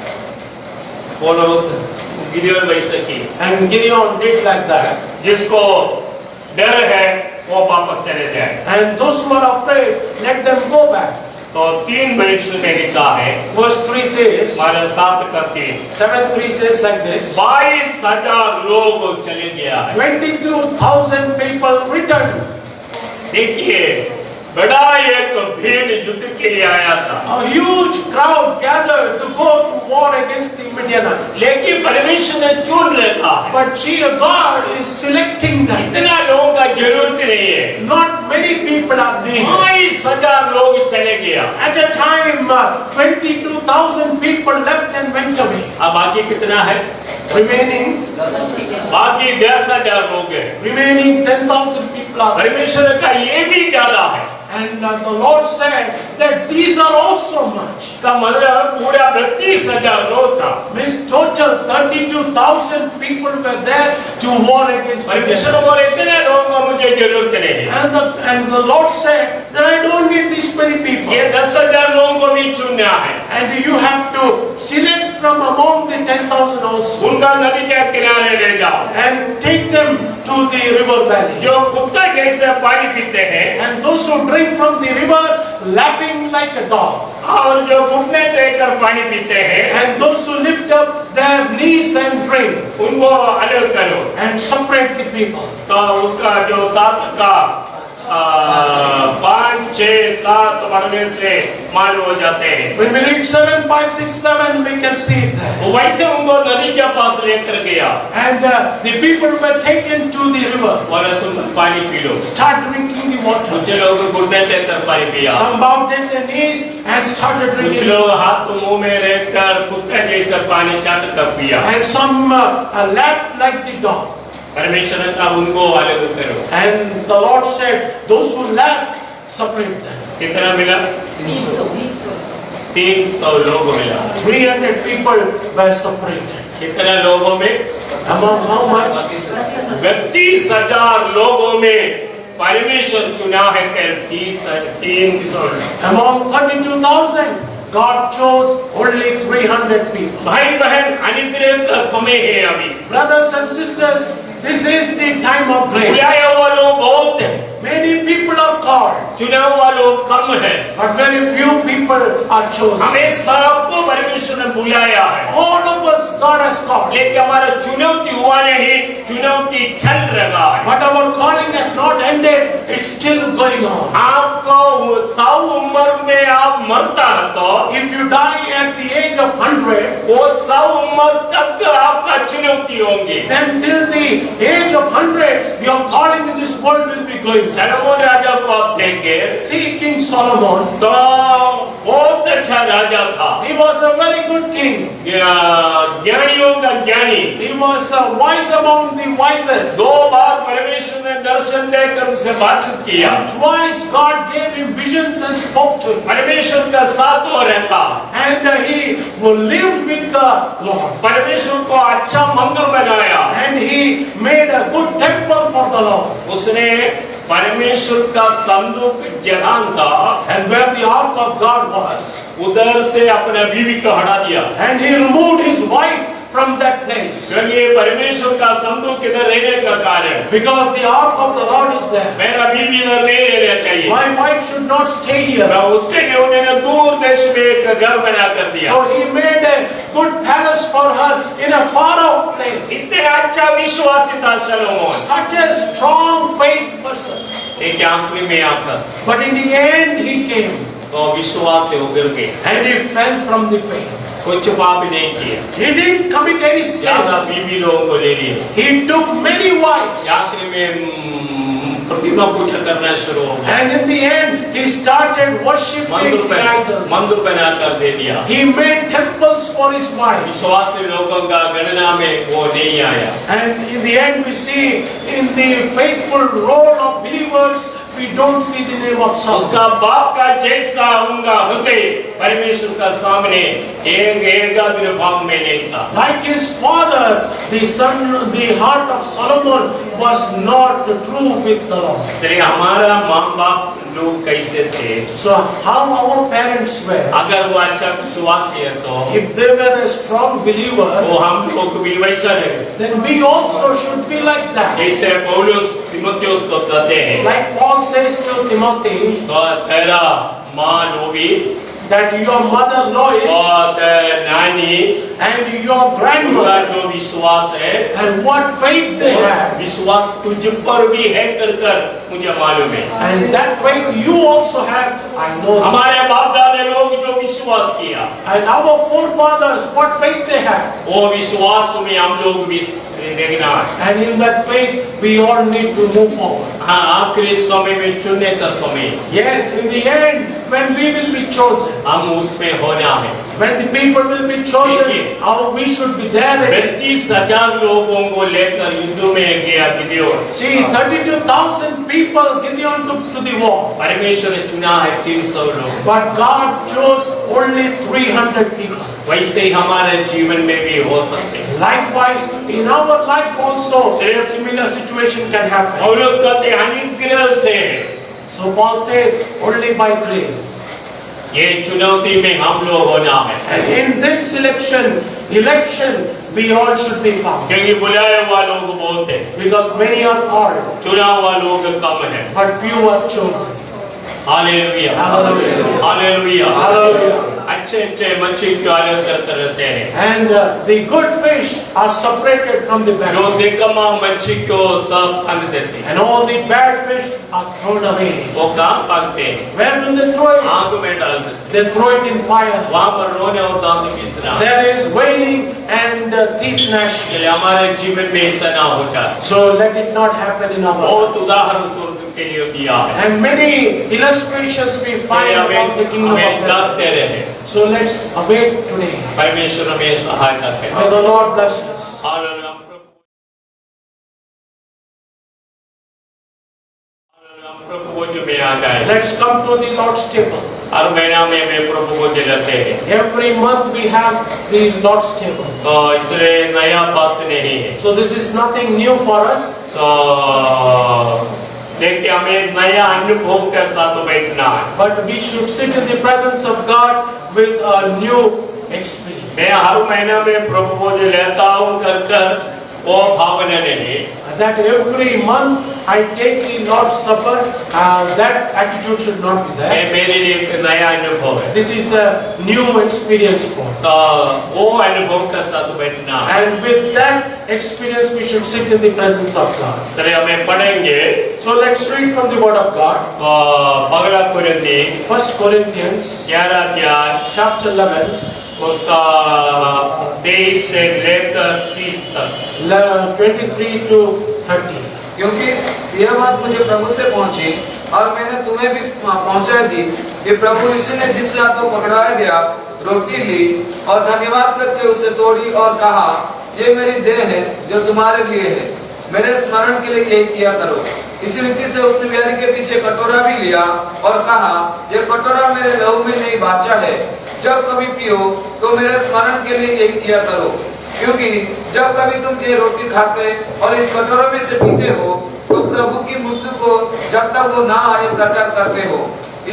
वो लोग गिदोन वैसे की, And Gideon did like that. जिसको डर है वो वापस चले जाए। And those who are afraid, let them go back. तो 3 वर्ष में लिखा है, Verse 3 says, हमारे 7 का 3, 7:3 says like this: 22,000 लोग चले गया है। 22,000 people returned. देखिए बड़ा एक भीड़ युद्ध के लिए आया था, A huge crowd gathered to go to war against the Midianites. लेकिन परमेश्वर ने चुन रखा है। But God is selecting them. इतना लोगों का जरूरत नहीं है, Not many people are needed. 22,000 लोग चले गया। At a time, 22,000 people left and went away. अब बाकी कितना है? Remaining बाकी 10,000 लोग हैं। 10,000 people are. परमेश्वर का ये भी ज्यादा है। And the Lord said that these are also much. इसका मतलब पूरा 32,000 लोग था। Means total 32,000 people were there to war against परमेश्वर Midian. बोले इतने लोगों को मुझे जरूरत नहीं है, And the Lord said that I don't need this many people. ये 10,000 लोगों को भी चुनना है। And you have to select from among the 10,000 also. उनका नदी के किनारे ले जाओ, And take them to the river valley. जो कुत्ते जैसे पानी पीते हैं And those who drink from the river, lapping like a dog. और जो घुटने टेकर पानी पीते हैं And those who lift up their knees and drink, उनको अलग करो। and separate the people. तो उसका जो 7 का 5, 6, 7 बढ़ने से मालूम हो जाते हैं। When we read 7, 5, 6, 7, we can see it there. वो वैसे उनको नदी के पास लेकर गया, And the people were taken to the river. बोले तुम पानी P low. Start drinking the water. कुछ लोग घुटने टेकर पानी पिया, Some bowed their knees and started कुछ drinking. लोग हाथ मुंह में रखकर कुत्ते जैसे पानी चाट कर पिया। And some lapped like the dog. परमेश्वर ने कहा उनको अलग करो। And the Lord said, those who lapped, separate them. कितना मिला? 300 लोग मिला। 300 people were separated. कितने लोगों में? Among how much? 32,000 लोगों में परमेश्वर चुना है कि 300। Among 32,000, God chose only 300 people. भाई बहन अनुग्रह का समय है अभी। Brothers and sisters, this is the time of grace. बुलाए हुआ लोग बहुत हैं, Many people are called, चुना हुआ लोग कम है। but very few people are chosen. हमें सबको परमेश्वर ने बुलाया है, All of us, God has called. लेकिन हमारा चुनौती हुआ नहीं, चुनौती चल रहा है। But our calling has not ended, it's still going on. आपको 100 उम्र में आप मरता है तो If you die at the age of 100, वो 100 उम्र तक आपका चुनौती होंगी। then till the age of 100, your calling in this world will be going. Solomon राजा को आप देखें See King Solomon, तो बहुत अच्छा अच्छा राजा था। He was a very good king. ज्ञानियों का ज्ञानी। He was wise among the wisest. 2 बार परमेश्वर ने दर्शन देकर उससे बातचीत किया। And twice God gave him visions and spoke to him. परमेश्वर का साथ वो रहता। And he lived with the Lord. परमेश्वर को अच्छा मंदिर बनाया। And he made a good temple for the Lord. उसने परमेश्वर का संदूक जगह था, And where the ark of God was, उधर से अपने बीवी को हटा दिया। and he removed his wife from that place. क्योंकि परमेश्वर का संदूक इधर रहने का कारण, Because the ark of the Lord is there. मेरा बीवी इधर नहीं रहना चाहिए। My wife should not stay here. उसके लिए उन्होंने दूर देश में एक घर बना कर दिया। So he made a good palace for her in a far off place. इतने अच्छा विश्वासी था शलोमोन। Such a strong faith person. एक आखिरी में आकर But in the end he came तो विश्वास से उतर गए। and he fell from the faith. कुछ पाप नहीं किया। He didn't commit any ज्यादा sin. बीवी लोगों को ले लिया। He took many wives. आखिरी में प्रतिमा पूजा करना शुरू हो गया। And in the end he started worshipping idols. मंदिर बना कर दे दिया। He made temples for his wives. विश्वासी लोगों का गणना में वो नहीं आया। And in the end we see in the faithful role of believers we don't see the name of Solomon. उसका बाप का जैसा उनका हृदय परमेश्वर का सामने एक भाव में नहीं था। Like his father, the heart of Solomon was not true with the Lord. इसलिए हमारा माँ बाप लोग कैसे थे? So how our parents were? अगर वो अच्छा विश्वासी है तो If they were a strong believer, वो हम लोग भी वैसा है। then we also should be like that. जैसे पौलुस तीमुथियुस को कहते हैं, Like Paul says to Timothy, तो तेरा माँ लोबिस that your mother Lois और नानी and your उनका grandmother जो विश्वास है, and what faith they have, विश्वास तुझ पर भी है कर मुझे मालूम है। and that faith you also have, I know. हमारे बाप दादा लोग जो विश्वास किया, And our forefathers, what faith they had. वो विश्वास में हम लोग भी देखना है। And in that faith, we all need to move forward. हाँ, आखिरी समय में चुनने का समय, Yes, in the end, when we will be chosen, हम उसमें होना है। when the people will be chosen, how we should be there. 32,000 लोगों को लेकर युद्ध में गया Gideon. See, 32,000 people Gideon took to the war. परमेश्वर ने चुना है 300 लोग। But God chose only 300 people. वैसे ही हमारे जीवन में भी हो सकते हैं। Likewise, in our life also, a similar situation can happen. पौलुस कहते हैं अनुग्रह से, So Paul says, only by grace. ये चुनौती में हम लोग होना है। And in this election, we all should be found. क्योंकि बुलाए हुआ लोग बहुत है, Because many are called, चुना हुआ लोग कम है। but few are chosen. Hallelujah, Hallelujah. Hallelujah. Hallelujah. अच्छे अच्छे मच्छी को अलग करते रहते हैं। And the good fish are separated from the bad जो ones. निकम्मा मच्छी को सब फेंक देते हैं। And all the bad fish are thrown away. वो कहाँ भागते हैं? Where do they throw it? आग में डाल देते हैं। They throw it in fire. वहाँ पर रोने और दांत पीसना। There is wailing and teeth gnashing. इसलिए हमारे जीवन में ऐसा ना हो जाए। So let it not happen in our life. बहुत उदाहरण स्वर्ग के लिए दिया है। And many illustrations we find इसलिए about the kingdom हमें of God. जागते रहे। So let's awake today. परमेश्वर हमें सहायता करे। May the Lord bless us. Hallelujah. प्रभु को जो में आ जाए। Let's come to the Lord's table. हर महीना में प्रभु को जलाते हैं। Every month we have the Lord's table. तो इसलिए नया बात नहीं है। So this is nothing new for us. देखिए हमें नया अनुभव के साथ बैठना है। But we should sit in the presence of God with a new experience. मैं हर महीना में प्रभु को जो लेता हूँ कर वो भावना नहीं। That every month I take the Lord's Supper, that attitude should not be there. ये मेरे लिए एक नया अनुभव है। This is a new experience for us. तो वो अनुभव के साथ बैठना है। And with that experience we should sit in the presence of God. इसलिए हमें पढ़ेंगे। So let's read from the Word of God. पगला कुरिन्थी 1 Corinthians 11 अध्याय chapter 11, उसका 23 से लेकर 30 तक। 23 to 30. क्योंकि यह बात मुझे प्रभु से पहुंची और मैंने तुम्हें भी पहुंचा दी कि प्रभु यीशु ने जिस रातों पकड़ाया गया रोटी ली और धन्यवाद करके उसे तोड़ी और कहा, ये मेरी देह है जो तुम्हारे लिए है, मेरे स्मरण के लिए यही किया करो। इसी रीति से उसने बिहारी के पीछे कटोरा भी लिया और कहा, यह कटोरा मेरे लहू में नहीं बाचा है, जब कभी पियो तो मेरे स्मरण के लिए यही किया करो। क्योंकि जब कभी तुम ये रोटी खाते और इस कटोरे में से पीते हो तो प्रभु की मृत्यु को जब तक वो ना आए प्रचार करते हो।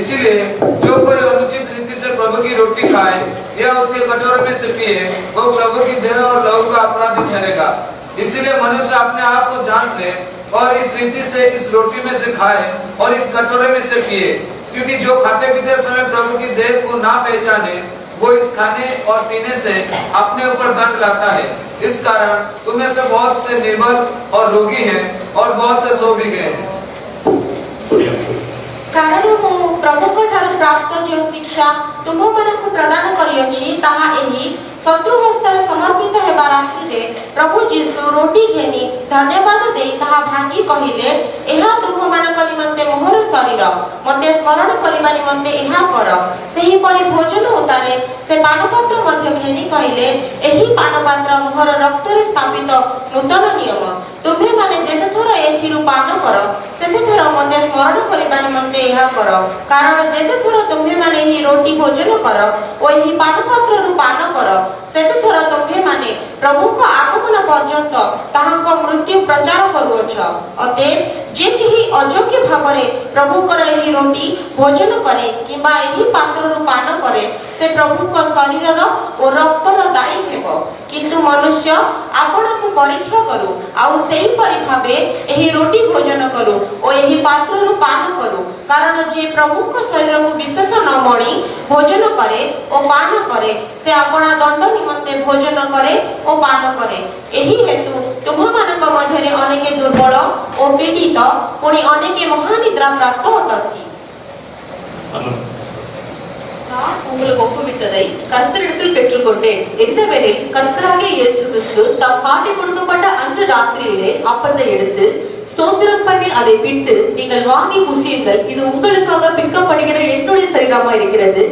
इसीलिए जो कोई अनुचित रीति से प्रभु की रोटी खाए या उसके कटोरे में से पिए वो प्रभु की देह और लहू का अपराधी ठहरेगा। इसीलिए मनुष्य अपने आप को जांच ले और इस रीति से इस रोटी में से खाए और इस कटोरे में से पिए। क्योंकि जो खाते पीते समय प्रभु की देह को ना पहचाने वो इस खाने और पीने से अपने ऊपर दंड लाता है। इस कारण तुम में से बहुत से निर्बल और रोगी हैं और बहुत से सो भी गए हैं। कारण मु प्रभु को ठारू प्राप्त जो शिक्षा तुम मानक प्रदान करियछि ताहा एही शत्रु हस्तर समर्पित हेबा रात्रि रे प्रभु जीशु रोटी घेनी धन्यवाद दे ताहा भांगी कहिले, एहा तुम मानक निमंते मोहर शरीर मते स्मरण करिबा निमंते एहा कर। सेही परि भोजन उतारे से पानपात्र मध्य घेनी कहिले, एही पानपात्र मोहर रक्त रे स्थापित नूतन नियम। तुम्हे माने जेते थोर एथिरु पान कर सेते थोर मते स्मरण करिबा निमंते एहा कर। कारण जेते थोर तुम्हे माने ही रोटी भोजन कर ओ एही पानपात्र रु पान कर सेते थोर तुम्हे माने प्रभु को आगमन पर्यंत ताहांक मृत्यु प्रचार करूअछ। अतएव जे केही अयोग्य भावरे प्रभु कर एही रोटी भोजन करे किबा एही पात्र रु पान करे से प्रभु को शरीर ओ रक्तर दायी हेबो। किंतु मनुष्य आपण को परीक्षा करू आउ सेही परि भाबे एही रोटी भोजन करू ओ एही पात्र रु पान करू। कारण जे प्रभु को शरीर को विशेष न मणि भोजन करे ओ पान करे से आपणा दंड निमंते भोजन करे ओ पान करे। एही हेतु तुम मानक मध्यरे अनेके दुर्बल ओ पीड़ित पुणी अनेके महानिद्रा प्राप्त अटति। நான் உங்களுக்கு ஒப்புவித்ததை கர்த்தரிடத்தில் பெற்றுக்கொண்டேன். என்னவெனில் கர்த்தராகிய இயேசு கிறிஸ்து தம் காட்டி கொடுக்கப்பட்ட அன்று ராத்திரியிலே அப்பத்தை எடுத்து ஸ்தோத்திரம் பண்ணி அதை பிட்டு, நீங்கள் வாங்கி புசியுங்கள், இது உங்களுக்காக பிற்கப்படுகிற என்னுடைய சரீரமாய் இருக்கிறது,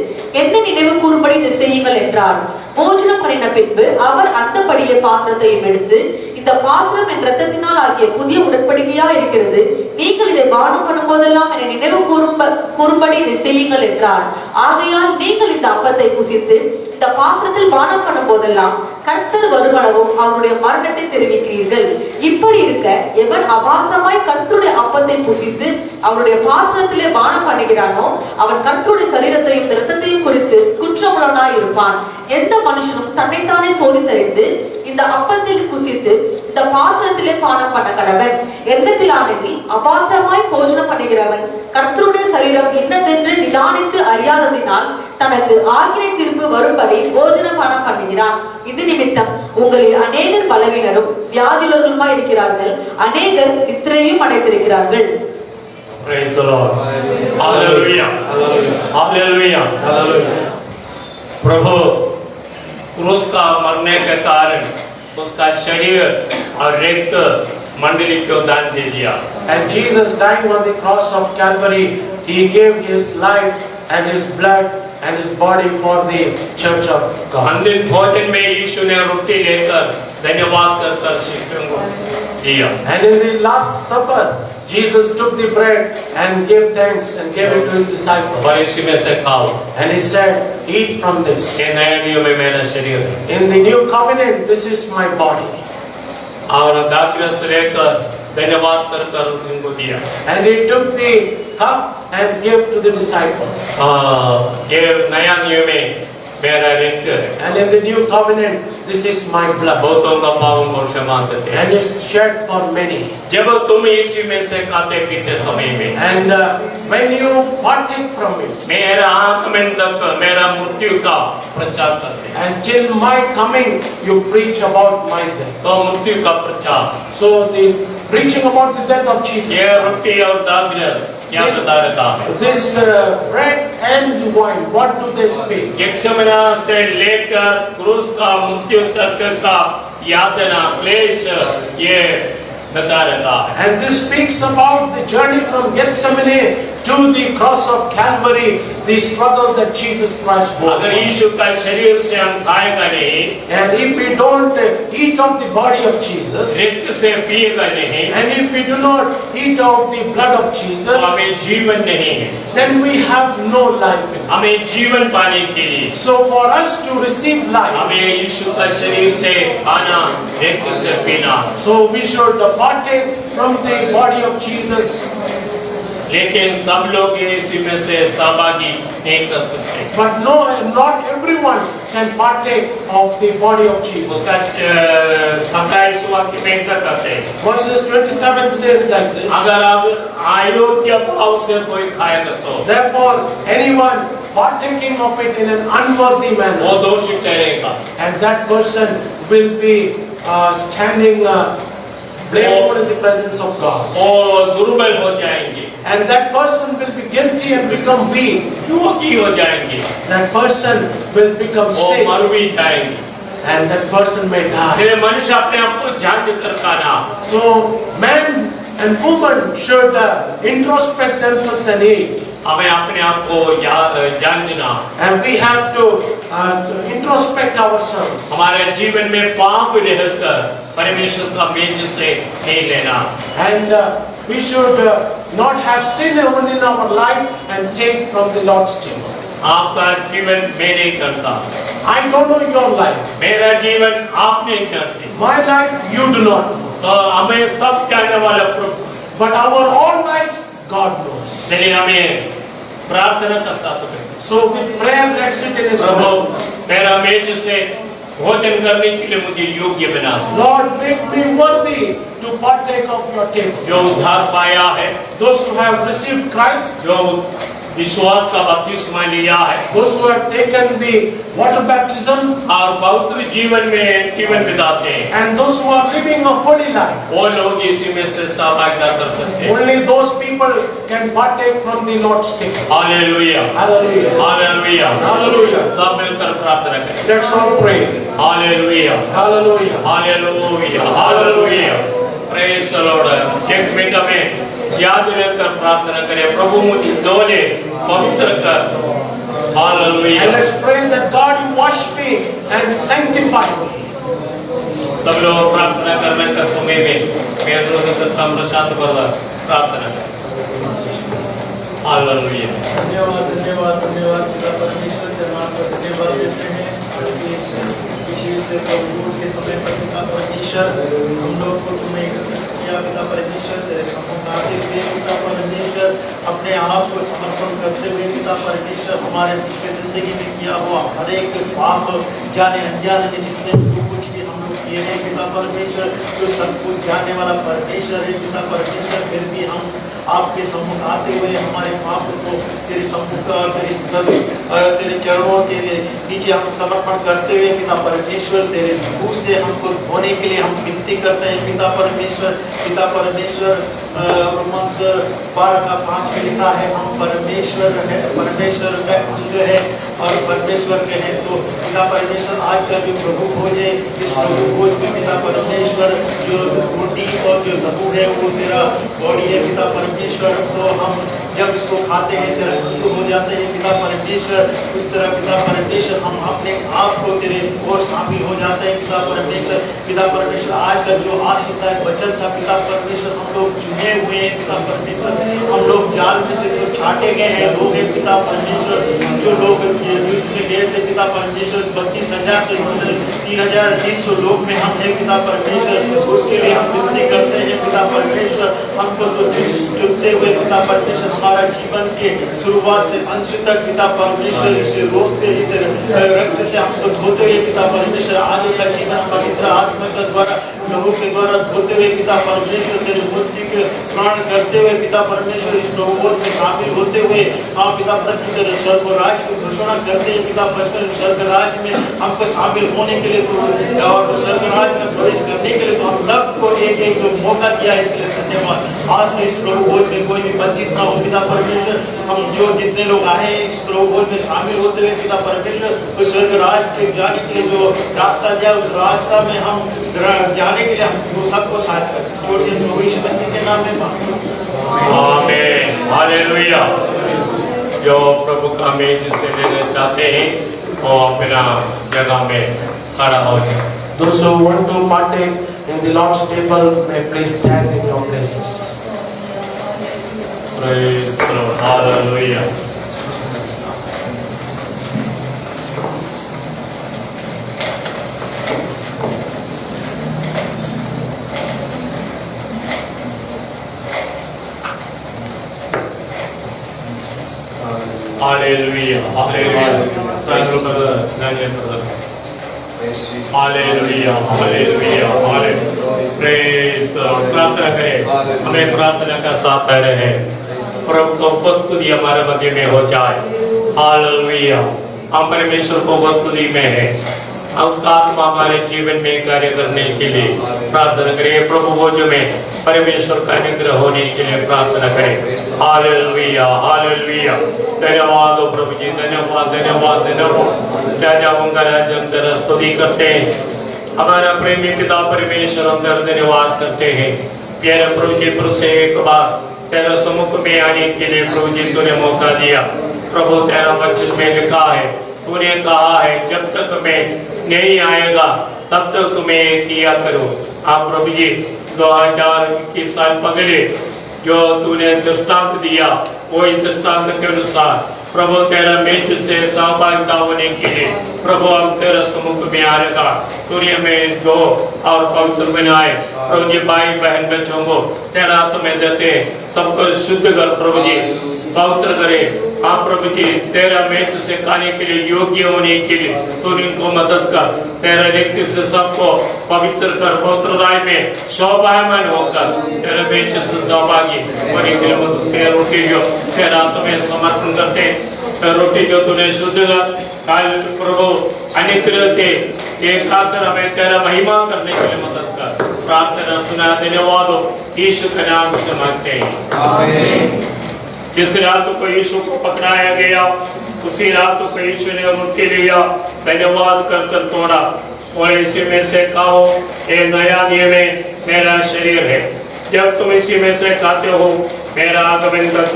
என்ன நினைவு கூறும்படி இதை செய்யுங்கள் என்றார். போஜனம் பண்ணின பின்பு அவர் அந்தபடியே பாத்திரத்தையும் எடுத்து, இந்த பாத்திரம் என் இரத்தத்தினால் ஆகிய புதிய உடன்படிக்கையா இருக்கிறது, நீங்கள் இதை பானம் பண்ணும் போதெல்லாம் என்னை நினைவு கூறும்படி இதை செய்யுங்கள் என்றார். ஆகையால் நீங்கள் இந்த அப்பத்தை புசித்து இந்த பாத்திரத்தில் பானம் பண்ணும் போதெல்லாம் கர்த்தர் வருமளவும் அவருடைய மரணத்தை தெரிவிக்கிறீர்கள். இப்படி இருக்க எவன் அபாத்திரமாய் கர்த்தருடைய அப்பத்தை புசித்து அவருடைய பாத்திரத்திலே பானம் பண்ணுகிறானோ அவன் கர்த்தருடைய சரீரத்தையும் இரத்தத்தையும் குறித்து குற்றமுள்ளவனாய் இருப்பான். எந்த மனுஷனும் தன்னைத்தானே சோதித்தறிந்து இந்த அப்பத்தில் புசித்து இந்த பாத்திரத்திலே பானம் பண்ண கடவன். எண்ணத்திலானெனில் அபாத்திரமாய் போஜனம் பண்ணுகிறவன் கர்த்தருடைய சரீரம் இன்னதென்று நிதானித்து அறியாததினால் தனக்கு ஆக்கினை தீர்ப்பு வரும்படி போஜன பானம் பண்ணுகிறான். இது நிமித்தம் உங்களில் அநேகர் பலவீனரும் வியாதியுள்ளவர்களுமாய் இருக்கிறார்கள், அநேகர் நித்திரையும் அடைந்திருக்கிறார்கள். Praise the Lord. Hallelujah. Hallelujah. Hallelujah. प्रभु क्रूस का मरने के कारण उसका शरीर और रक्त मंडली को दान दे दिया. And Jesus dying on the cross of Calvary, he gave his life and his blood and his body for the church of God. अंतिम भोजन में यीशु ने रोटी लेकर धन्यवाद कर शिष्यों को दिया. And in the last supper, Jesus took the bread and gave thanks and gave it to his disciples. और इसी में से खाओ. And he said, eat from this. ये नया नियम में मेरा शरीर है. In the new covenant, this is my body. और दाग्रस लेकर धन्यवाद कर उनको दिया. And he took the cup and gave to the disciples. ये नया नियम में मेरा रक्त है. And in the new covenant, this is my blood. बहुतों का पापों को क्षमा करते हैं. And it's shed for many. जब तुम यीशु में से खाते पीते समय में And when you partake from it, मेरा आगमन तक मेरा मृत्यु का प्रचार करते हैं. until my coming, you preach about my death. तो मृत्यु का प्रचार. So the preaching about the death of Jesus. ये रोटी और दाग्रस क्या बता रहा है? This bread and wine, what do they speak? यक्षमना से लेकर क्रूस का मृत्यु तक का यातना क्लेश ये बता रहा है. And this speaks about the journey from Gethsemane to the cross of Calvary, the struggle that Jesus Christ bore. अगर यीशु का शरीर से हम खाएगा नहीं, And if we don't eat of the body of Jesus, रक्त से पिएगा नहीं, and if we do not eat of the blood of तो Jesus, हमें जीवन नहीं है, then we have no life in us. हमें जीवन पाने के लिए So for us to receive life, हमें यीशु का शरीर से खाना, रक्त से पीना, so we should partake from the body of Jesus. लेकिन सब लोग इसी में से सहभागी नहीं कर सकते। But no, not everyone can partake of the body of Jesus. उसका 27 वाक्य में ऐसा करते हैं, Verses 27 says like this. अगर आप अयोग्य भाव से कोई खाएगा तो Therefore, anyone partaking of it in an unworthy वो manner, दोषी ठहरेगा, and that person will be standing blameable in the presence of God. वो दुर्बल हो जाएंगे, And that person will be guilty and become weak. रोगी हो जाएंगे, That person will become वो sick, मर भी जाएंगे। and that person may die. इसलिए मनुष्य अपने आप को जांच कर खाना, So, man and woman should introspect themselves and eat. हमें अपने आप को जांचना, And we have to introspect ourselves. हमारे जीवन में पाप रहकर परमेश्वर का मेज से नहीं लेना, And we should not have sin even in our life and take from the Lord's table. आपका जीवन मैं नहीं करता, I don't know your life. मेरा जीवन आप नहीं करते, My life you do not know. तो हमें सब कहने वाला प्रभु, But our all lives, God knows. इसलिए हमें प्रार्थना का साथ करें, So with prayer, let's sit in His Prabhu presence. मेरा मेज से भोजन करने के लिए मुझे योग्य बना, Lord, make me worthy to partake of your table. जो उद्धार पाया है, Those who have received Christ, जो विश्वास का बपतिस्मा लिया है those who have taken the water baptism, और पवित्र जीवन में जीवन बिताते हैं, and those who are living a holy life. वो लोग इसी में से सहभागिता कर सकते हैं। Only those people can partake from the Lord's table. Hallelujah, Hallelujah. Hallelujah, Hallelujah. सब मिलकर प्रार्थना करें। Let's all pray. Hallelujah, Hallelujah. Hallelujah, hallelujah. Praise the Lord. एक मिनट में याद रखकर प्रार्थना करें, प्रभु मुझे धोले, पवित्र कर। Hallelujah. And let's pray that God you wash me and sanctify me. सब लोग प्रार्थना करने का समय में मैं अनुरोध करता हूं प्रशांत बरला प्रार्थना करें। हालेलुया। धन्यवाद धन्यवाद धन्यवाद पिता परमेश्वर के नाम पर धन्यवाद देते हैं विशेष से प्रभु के समय पर पिता परमेश्वर हम लोग को तुमने एकत्रित किया पिता परमेश्वर तेरे सम्मुख आते हुए पिता परमेश्वर अपने आप को समर्पण करते हुए पिता परमेश्वर हमारे पिछले जिंदगी में किया हुआ हर एक पाप जाने अनजाने में जितने जो कुछ भी हम लोग किए हैं पिता परमेश्वर जो सब कुछ जानने वाला परमेश्वर है पिता परमेश्वर फिर भी हम आपके सम्मुख आते हुए हमारे पाप को तेरे सम्मुख तेरे चरणों के नीचे हम समर्पण करते हुए पिता परमेश्वर तेरे लहू से हमको धोने के लिए हम विनती करते हैं पिता परमेश्वर रोमन्स 12:5 में लिखा है हम परमेश्वर है, परमेश्वर का अंग है और परमेश्वर के हैं। तो पिता परमेश्वर आज का जो प्रभु भोज है इस प्रभु भोज में पिता परमेश्वर जो रोटी और जो लहू है वो तेरा बॉडी है पिता परमेश्वर। तो हम जब इसको खाते हैं तेरा अंग हो जाते हैं पिता परमेश्वर। उस तरह पिता परमेश्वर हम अपने आप को तेरे ओर शामिल हो जाते हैं पिता परमेश्वर आज का जो आशीषदायक वचन था पिता परमेश्वर हम लोग चुने हुए हैं पिता परमेश्वर। हम लोग जाल में से जो छाटे गए हैं लोग हैं पिता परमेश्वर। जो लोग युद्ध में गए थे पिता परमेश्वर 32,000 से 3,300 लोग में हम हैं पिता परमेश्वर। उसके लिए हम विनती करते हैं पिता परमेश्वर हमको तो चुनते हुए पिता परमेश्वर हमारा जीवन के शुरुआत से अंत तक पिता परमेश्वर इस रोग पे इस रक्त से हमको धोते हुए पिता परमेश्वर आगे का जीवन पवित्र आत्मा के द्वारा लहू के द्वारा धोते हुए पिता परमेश्वर तेरे मूर्ति के स्मरण करते हुए पिता परमेश्वर इस प्रभुबोध में शामिल होते हुए हम पिता परमेश्वर तेरे स्वर्ग राज्य की घोषणा करते हैं पिता परमेश्वर स्वर्ग राज्य में हमको शामिल होने के लिए तो और स्वर्ग राज्य में प्रवेश करने के लिए तो हम सबको एक मौका दिया इसके लिए धन्यवाद। आज में इस प्रभुबोध में कोई भी वंचित ना हो पिता परमेश्वर। हम जो जितने लोग आए हैं इस प्रभुबोध में शामिल होते हुए पिता परमेश्वर उस स्वर्ग राज्य के जाने के लिए जो रास्ता दिया उस रास्ता में हम जाने के लिए हम सबको साथ करते छोटे प्रभु यीशु मसीह के नाम में मांगते हैं। आमीन हालेलुया। जो प्रभु का मेज से लेना चाहते हैं वो अपना जगह में खड़ा हो जाए। Those who want to partake in the Lord's table may please stand in your places. Praise the Lord. Hallelujah. Hallelujah. Hallelujah. Thank you, brother. Daniel, brother. Hallelujah. Hallelujah. Hallelujah. Praise the Lord. प्रार्थना करें। हमें प्रार्थना का साथ रहे। प्रभु का उपस्थिति हमारे मध्य में हो जाए। Hallelujah. हम परमेश्वर को उपस्थिति में है। उसका आत्मा हमारे जीवन में कार्य करने के लिए प्रार्थना करें। प्रभु भोज में परमेश्वर का अनुग्रह होने के लिए प्रार्थना करें। Hallelujah hallelujah. धन्यवाद हो प्रभु जी, धन्यवाद धन्यवाद धन्यवाद। राजाओं का राज हम तेरा स्तुति करते हैं। हमारा प्रेमी पिता परमेश्वर हम तेरा धन्यवाद करते हैं। प्यारे प्रभु जी, प्रभु से एक बार तेरा सम्मुख में आने के लिए प्रभु जी तूने मौका दिया। प्रभु तेरा वचन में लिखा है, तूने कहा है जब तक मैं नहीं आएगा तब तक तुम्हें किया करो। आप प्रभु जी 2021 साल पहले जो तूने दृष्टांत दिया वही दृष्टांत के अनुसार प्रभु तेरा मेज से सहभागिता होने के लिए प्रभु हम तेरा सम्मुख में आएगा। तूने हमें दो और पवित्र बनाए। प्रभु जी भाई बहन बच्चों को तेरा तुम्हें देते सबको शुद्ध कर प्रभु जी, पवित्र करे। आप प्रभु जी तेरा मेज से खाने के लिए योग्य होने के लिए तू इनको मदद कर। तेरा व्यक्ति से सबको पवित्र कर, पवित्रताय में शोभायमान होकर तेरे मेज से सहभागी होने के लिए मदद कर। रोटी जो तेरा तुम्हें समर्पण करते, रोटी जो तूने शुद्ध कर प्रभु अनुग्रह के एक खातर हमें तेरा महिमा करने के लिए मदद कर। प्रार्थना सुना, धन्यवाद हो यीशु के नाम से मांगते हैं आमीन। जिस रात को यीशु को पकड़ाया गया उसी रात को यीशु ने उनके लिया, धन्यवाद कर कर तोड़ा और इसी में से खाओ, ये नया नियम है मेरा शरीर है। जब तुम इसी में से खाते हो मेरा आगमन तक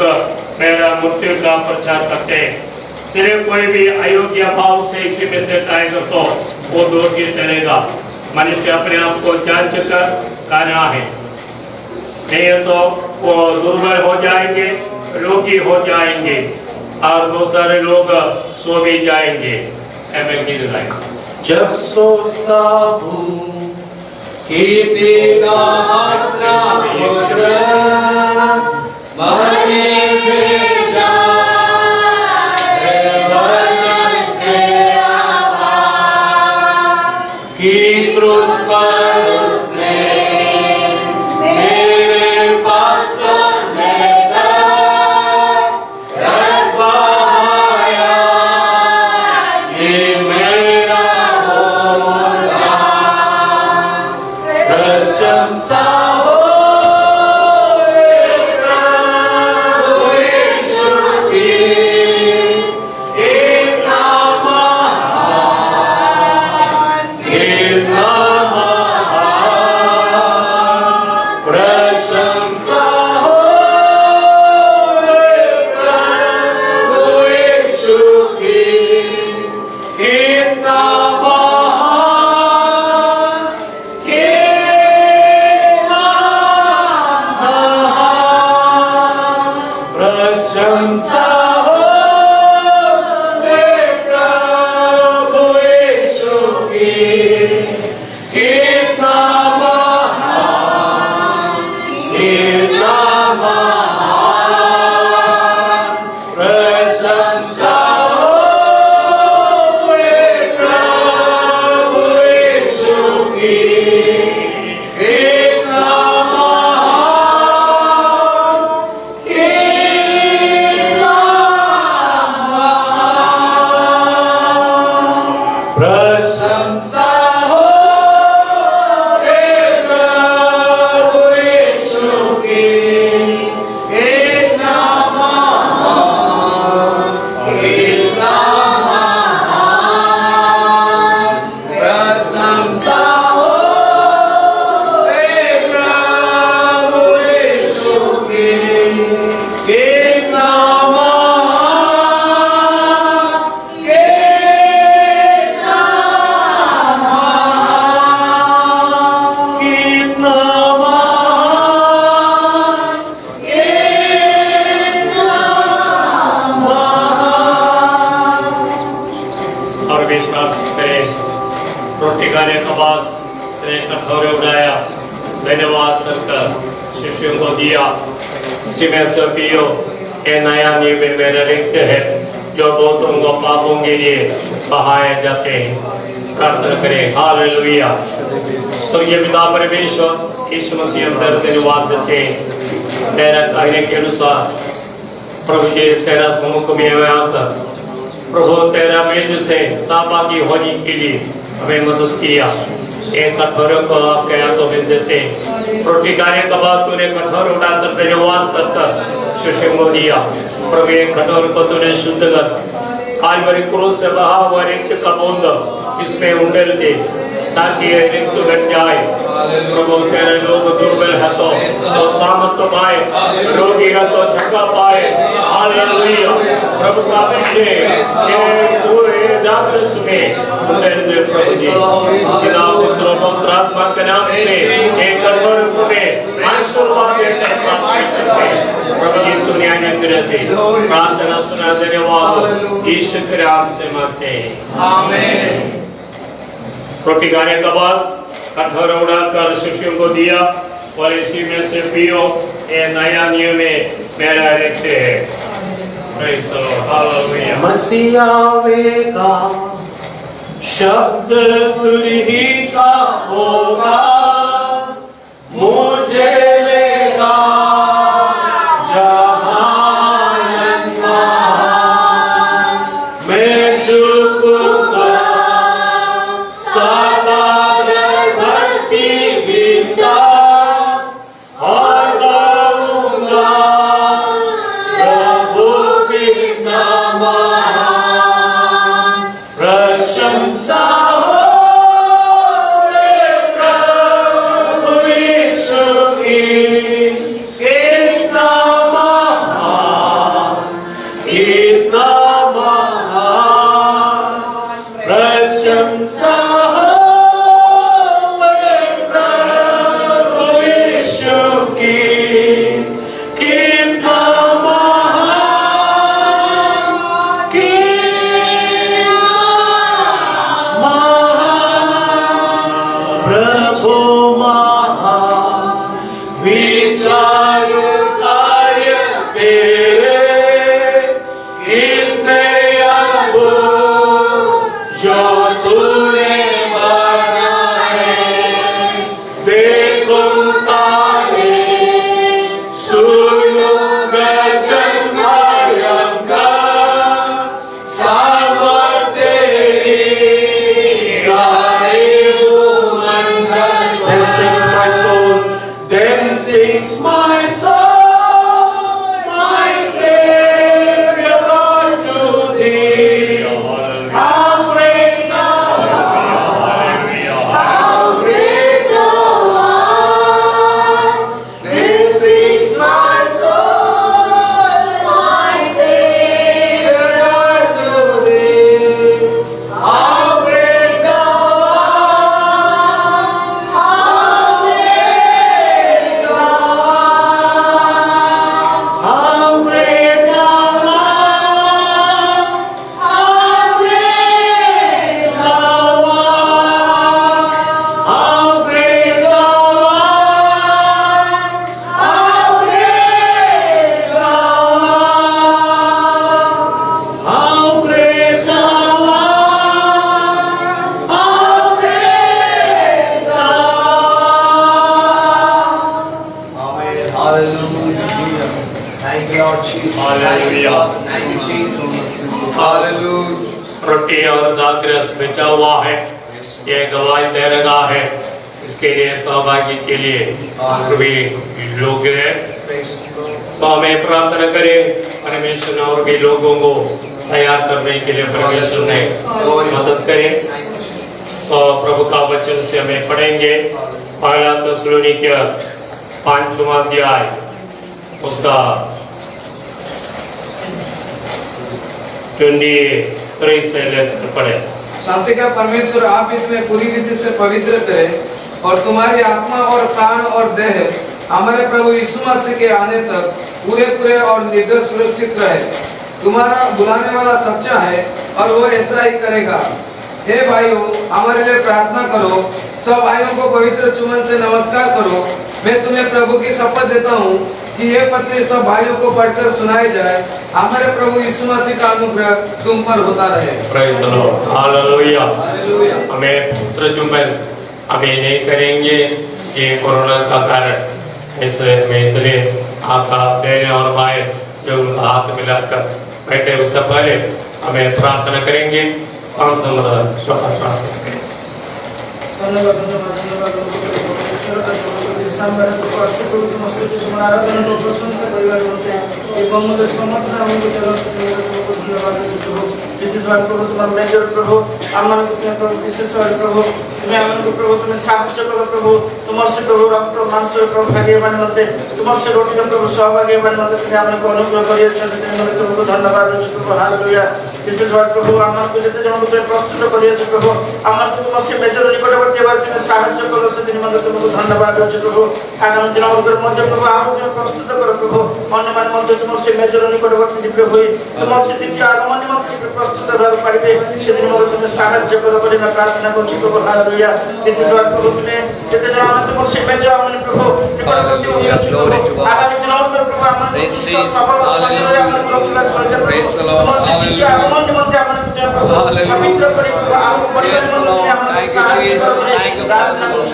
मेरा मृत्यु का प्रचार करते हैं। सिर्फ कोई भी अयोग्य भाव से इसी में से खाएगा तो वो दोषी ठहरेगा। मनुष्य अपने आप को जांच कर खाना है, नहीं तो वो दुर्बल हो जाएंगे, रोगी हो जाएंगे और बहुत सारे लोग सो भी जाएंगे। जब सोचता हूँ कि पिता अपना पुत्र मरने भेजा है वचन से आभार कि क्रूस पर उसने मेरे पास प्रशंसा हो रोटी खाने के बाद उसने कटोरे उठाया, धन्यवाद कर शिष्यों को दिया, इसी में से पियो, ये नया नियम मेरा रक्त है जो बहुतों को पापों के लिए बहाए जाते हैं। प्रार्थना करें। हालेलुया। स्वर्गीय पिता परमेश्वर, यीशु मसीह अंदर धन्यवाद देते हैं, तेरा कहने के अनुसार प्रभु जी तेरा सम्मुख में आकर प्रभु तेरा मेज से सहभागी होने के लिए हमें मदद किया। एक कठोरों को आप क्या तो मिल देते, रोटी खाने के बाद तूने कठोर उठाकर धन्यवाद करकर शिष्यों को दिया। प्रभु एक कठोर को तूने शुद्ध कर कालवरी क्रूस से बहा हुआ रक्त का बूंद इसमें उंडेल दे ताकि ये रक्त घट जाए। प्रभु तेरे लोग दुर्बल है तो सामर्थ पाए, रोगी है तो जगह पाए। हालेलुया। प्रभु का अभिषेक ये पूरे जागृत में उंडेल दे प्रभु जी। पिता पुत्र पवित्र आत्मा के नाम से एक कठोर में आशीर्वाद देकर प्रभु जी दुनिया में रहते प्रार्थना सुना धन्यवाद ईश्वर के नाम से मांगते हैं। आमीन। रोटी खाने के बाद कठोर उड़ाकर शिष्यों को दिया और इसी में से पियो, ये नया नियम में मेरा रक्त है। Praise the Lord. हालेलुया। मसीह आवेगा, शब्द तुरही का होगा, मुझे लेगा जहान महान, मैं झुकूंगा सागर भक्ति गीता और गाऊंगा प्रभु की नाम महान। प्रशंसा हो प्रभु यीशु की, कितना महान, कितना महान। प्रशंसा हो प्रभु यीशु की, कितना महान, कितना महान। प्रभु महान विचार कार्य तेरे, इतने अद्भुत जो तूने बनाए। देखूं तारे, सुनूं गजब भयंकर, सामर्थ तेरी सारे भूमंडल। Then sings my soul, then sings my soul, my Savior Lord to thee. How great thou art, how great thou art. Then sings my soul, my Savior Lord to thee. How great thou art, how great thou art. How great thou art, how great thou art. How great thou art, how great thou art. How great thou art, how great thou art. Amen. Hallelujah. Thank you, Lord Jesus. Hallelujah. Thank you, Jesus. Hallelujah. रोटी और दाग्रस बचा हुआ है, ये गवाही दे रहा है, इसके लिए सहभागी के लिए भी लोग हैं। Praise the Lord. तो हमें प्रार्थना करें, परमेश्वर ने और भी लोगों को तैयार करने के लिए परमेश्वर ने मदद करें। Thank you, Jesus. तो प्रभु का वचन से हमें पढ़ेंगे पहला थिस्सलुनीकियों 5वां अध्याय उसका 23 से लेकर पढ़े। शांति का परमेश्वर आप इसमें पूरी रीति से पवित्र करे और तुम्हारी आत्मा और प्राण और देह हमारे प्रभु यीशु मसीह के आने तक पूरे पूरे और निर्दोष सुरक्षित रहे। तुम्हारा बुलाने वाला सच्चा है और वो ऐसा ही करेगा। हे भाइयों, हमारे लिए प्रार्थना करो। सब भाइयों को पवित्र चुम्बन से नमस्कार करो। मैं तुम्हें प्रभु की शपथ देता हूँ कि ये पत्री सब भाइयों को पढ़कर सुनाई जाए। हमारे प्रभु यीशु मसीह का अनुग्रह तुम पर होता रहे। Praise the Lord, hallelujah. Hallelujah. हमें पुत्र चुंबन अभी नहीं करेंगे, ये कोरोना का कारण। इसलिए आपका बहने और भाई जो उनका हाथ मिलाकर बैठे उससे पहले हमें प्रार्थना करेंगे। शाम समरा चौथा प्रार्थना करें। धन्यवाद धन्यवाद धन्यवाद परमेश्वर का विश्राम में तो अच्छे प्रभु के मस्तिष्क तुम्हारा आराधना और प्रशंसा परिवार होते हैं एवं मुझे समर्थन हमको तरफ से मेरे सबको धन्यवाद देते हो। विशेष बात प्रभु तुम्हारा मेजर प्रभु आमन को प्रभु विशेष बात प्रभु तुम्हें आमन को प्रभु तुम्हें साहाय्य करो प्रभु तुम्हारे से प्रभु रक्त मांस प्रभु भाग्यवान होते तुम्हारे से रोटी प्रभु सौभाग्यवान होते तुम्हें आमन को अनुग्रह करिए। अच्छा से तुम्हें मदद तुमको धन्यवाद देते प्रभु। हालेलुया। विशेष बात प्रभु आमन को जते जन को तुम्हें प्रस्तुत करिए प्रभु आमन को तुम्हारे से मेजर निकटवर्ती बार तुम्हें साहाय्य करो से दिन मदद तुमको धन्यवाद देते प्रभु। आगामी दिनों में मध्य प्रभु आरो तुम्हें प्रस्तुत करो प्रभु अन्यमान मध्य तुम्हारे से मेजर निकटवर्ती जिबे होई तुम्हारे से द्वितीय आगमन निमित्त प्रस्तुत भाव पाइबे से दिन मदद तुम्हें साहाय्य करो बोली मैं प्रार्थना करछि प्रभु। हालेलुया। विशेष बात प्रभु तुम्हें जते जन तुम्हारे से मेजर आगमन प्रभु निकटवर्ती होई आगामी दिनों में प्रभु आमन को सफल संजय आमन को रखिबा सहित प्रेज द लॉर्ड। हालेलुया। आगमन निमित्त आमन को प्रभु पवित्र करी प्रभु आरो परिवर्तन thank you Jesus thank you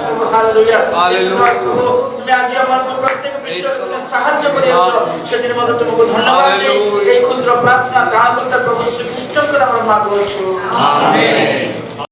Prabhu. Hallelujah. Hallelujah. तुम्हें आज आमन को प्रत्येक विषय में साहाय्य करियो से दिन मदद तुमको धन्यवाद दे। এই ক্ষুদ্র প্রার্থনা কাল প্রভু শ্রী খ্রিস্ট নামে মাগো। आमेन।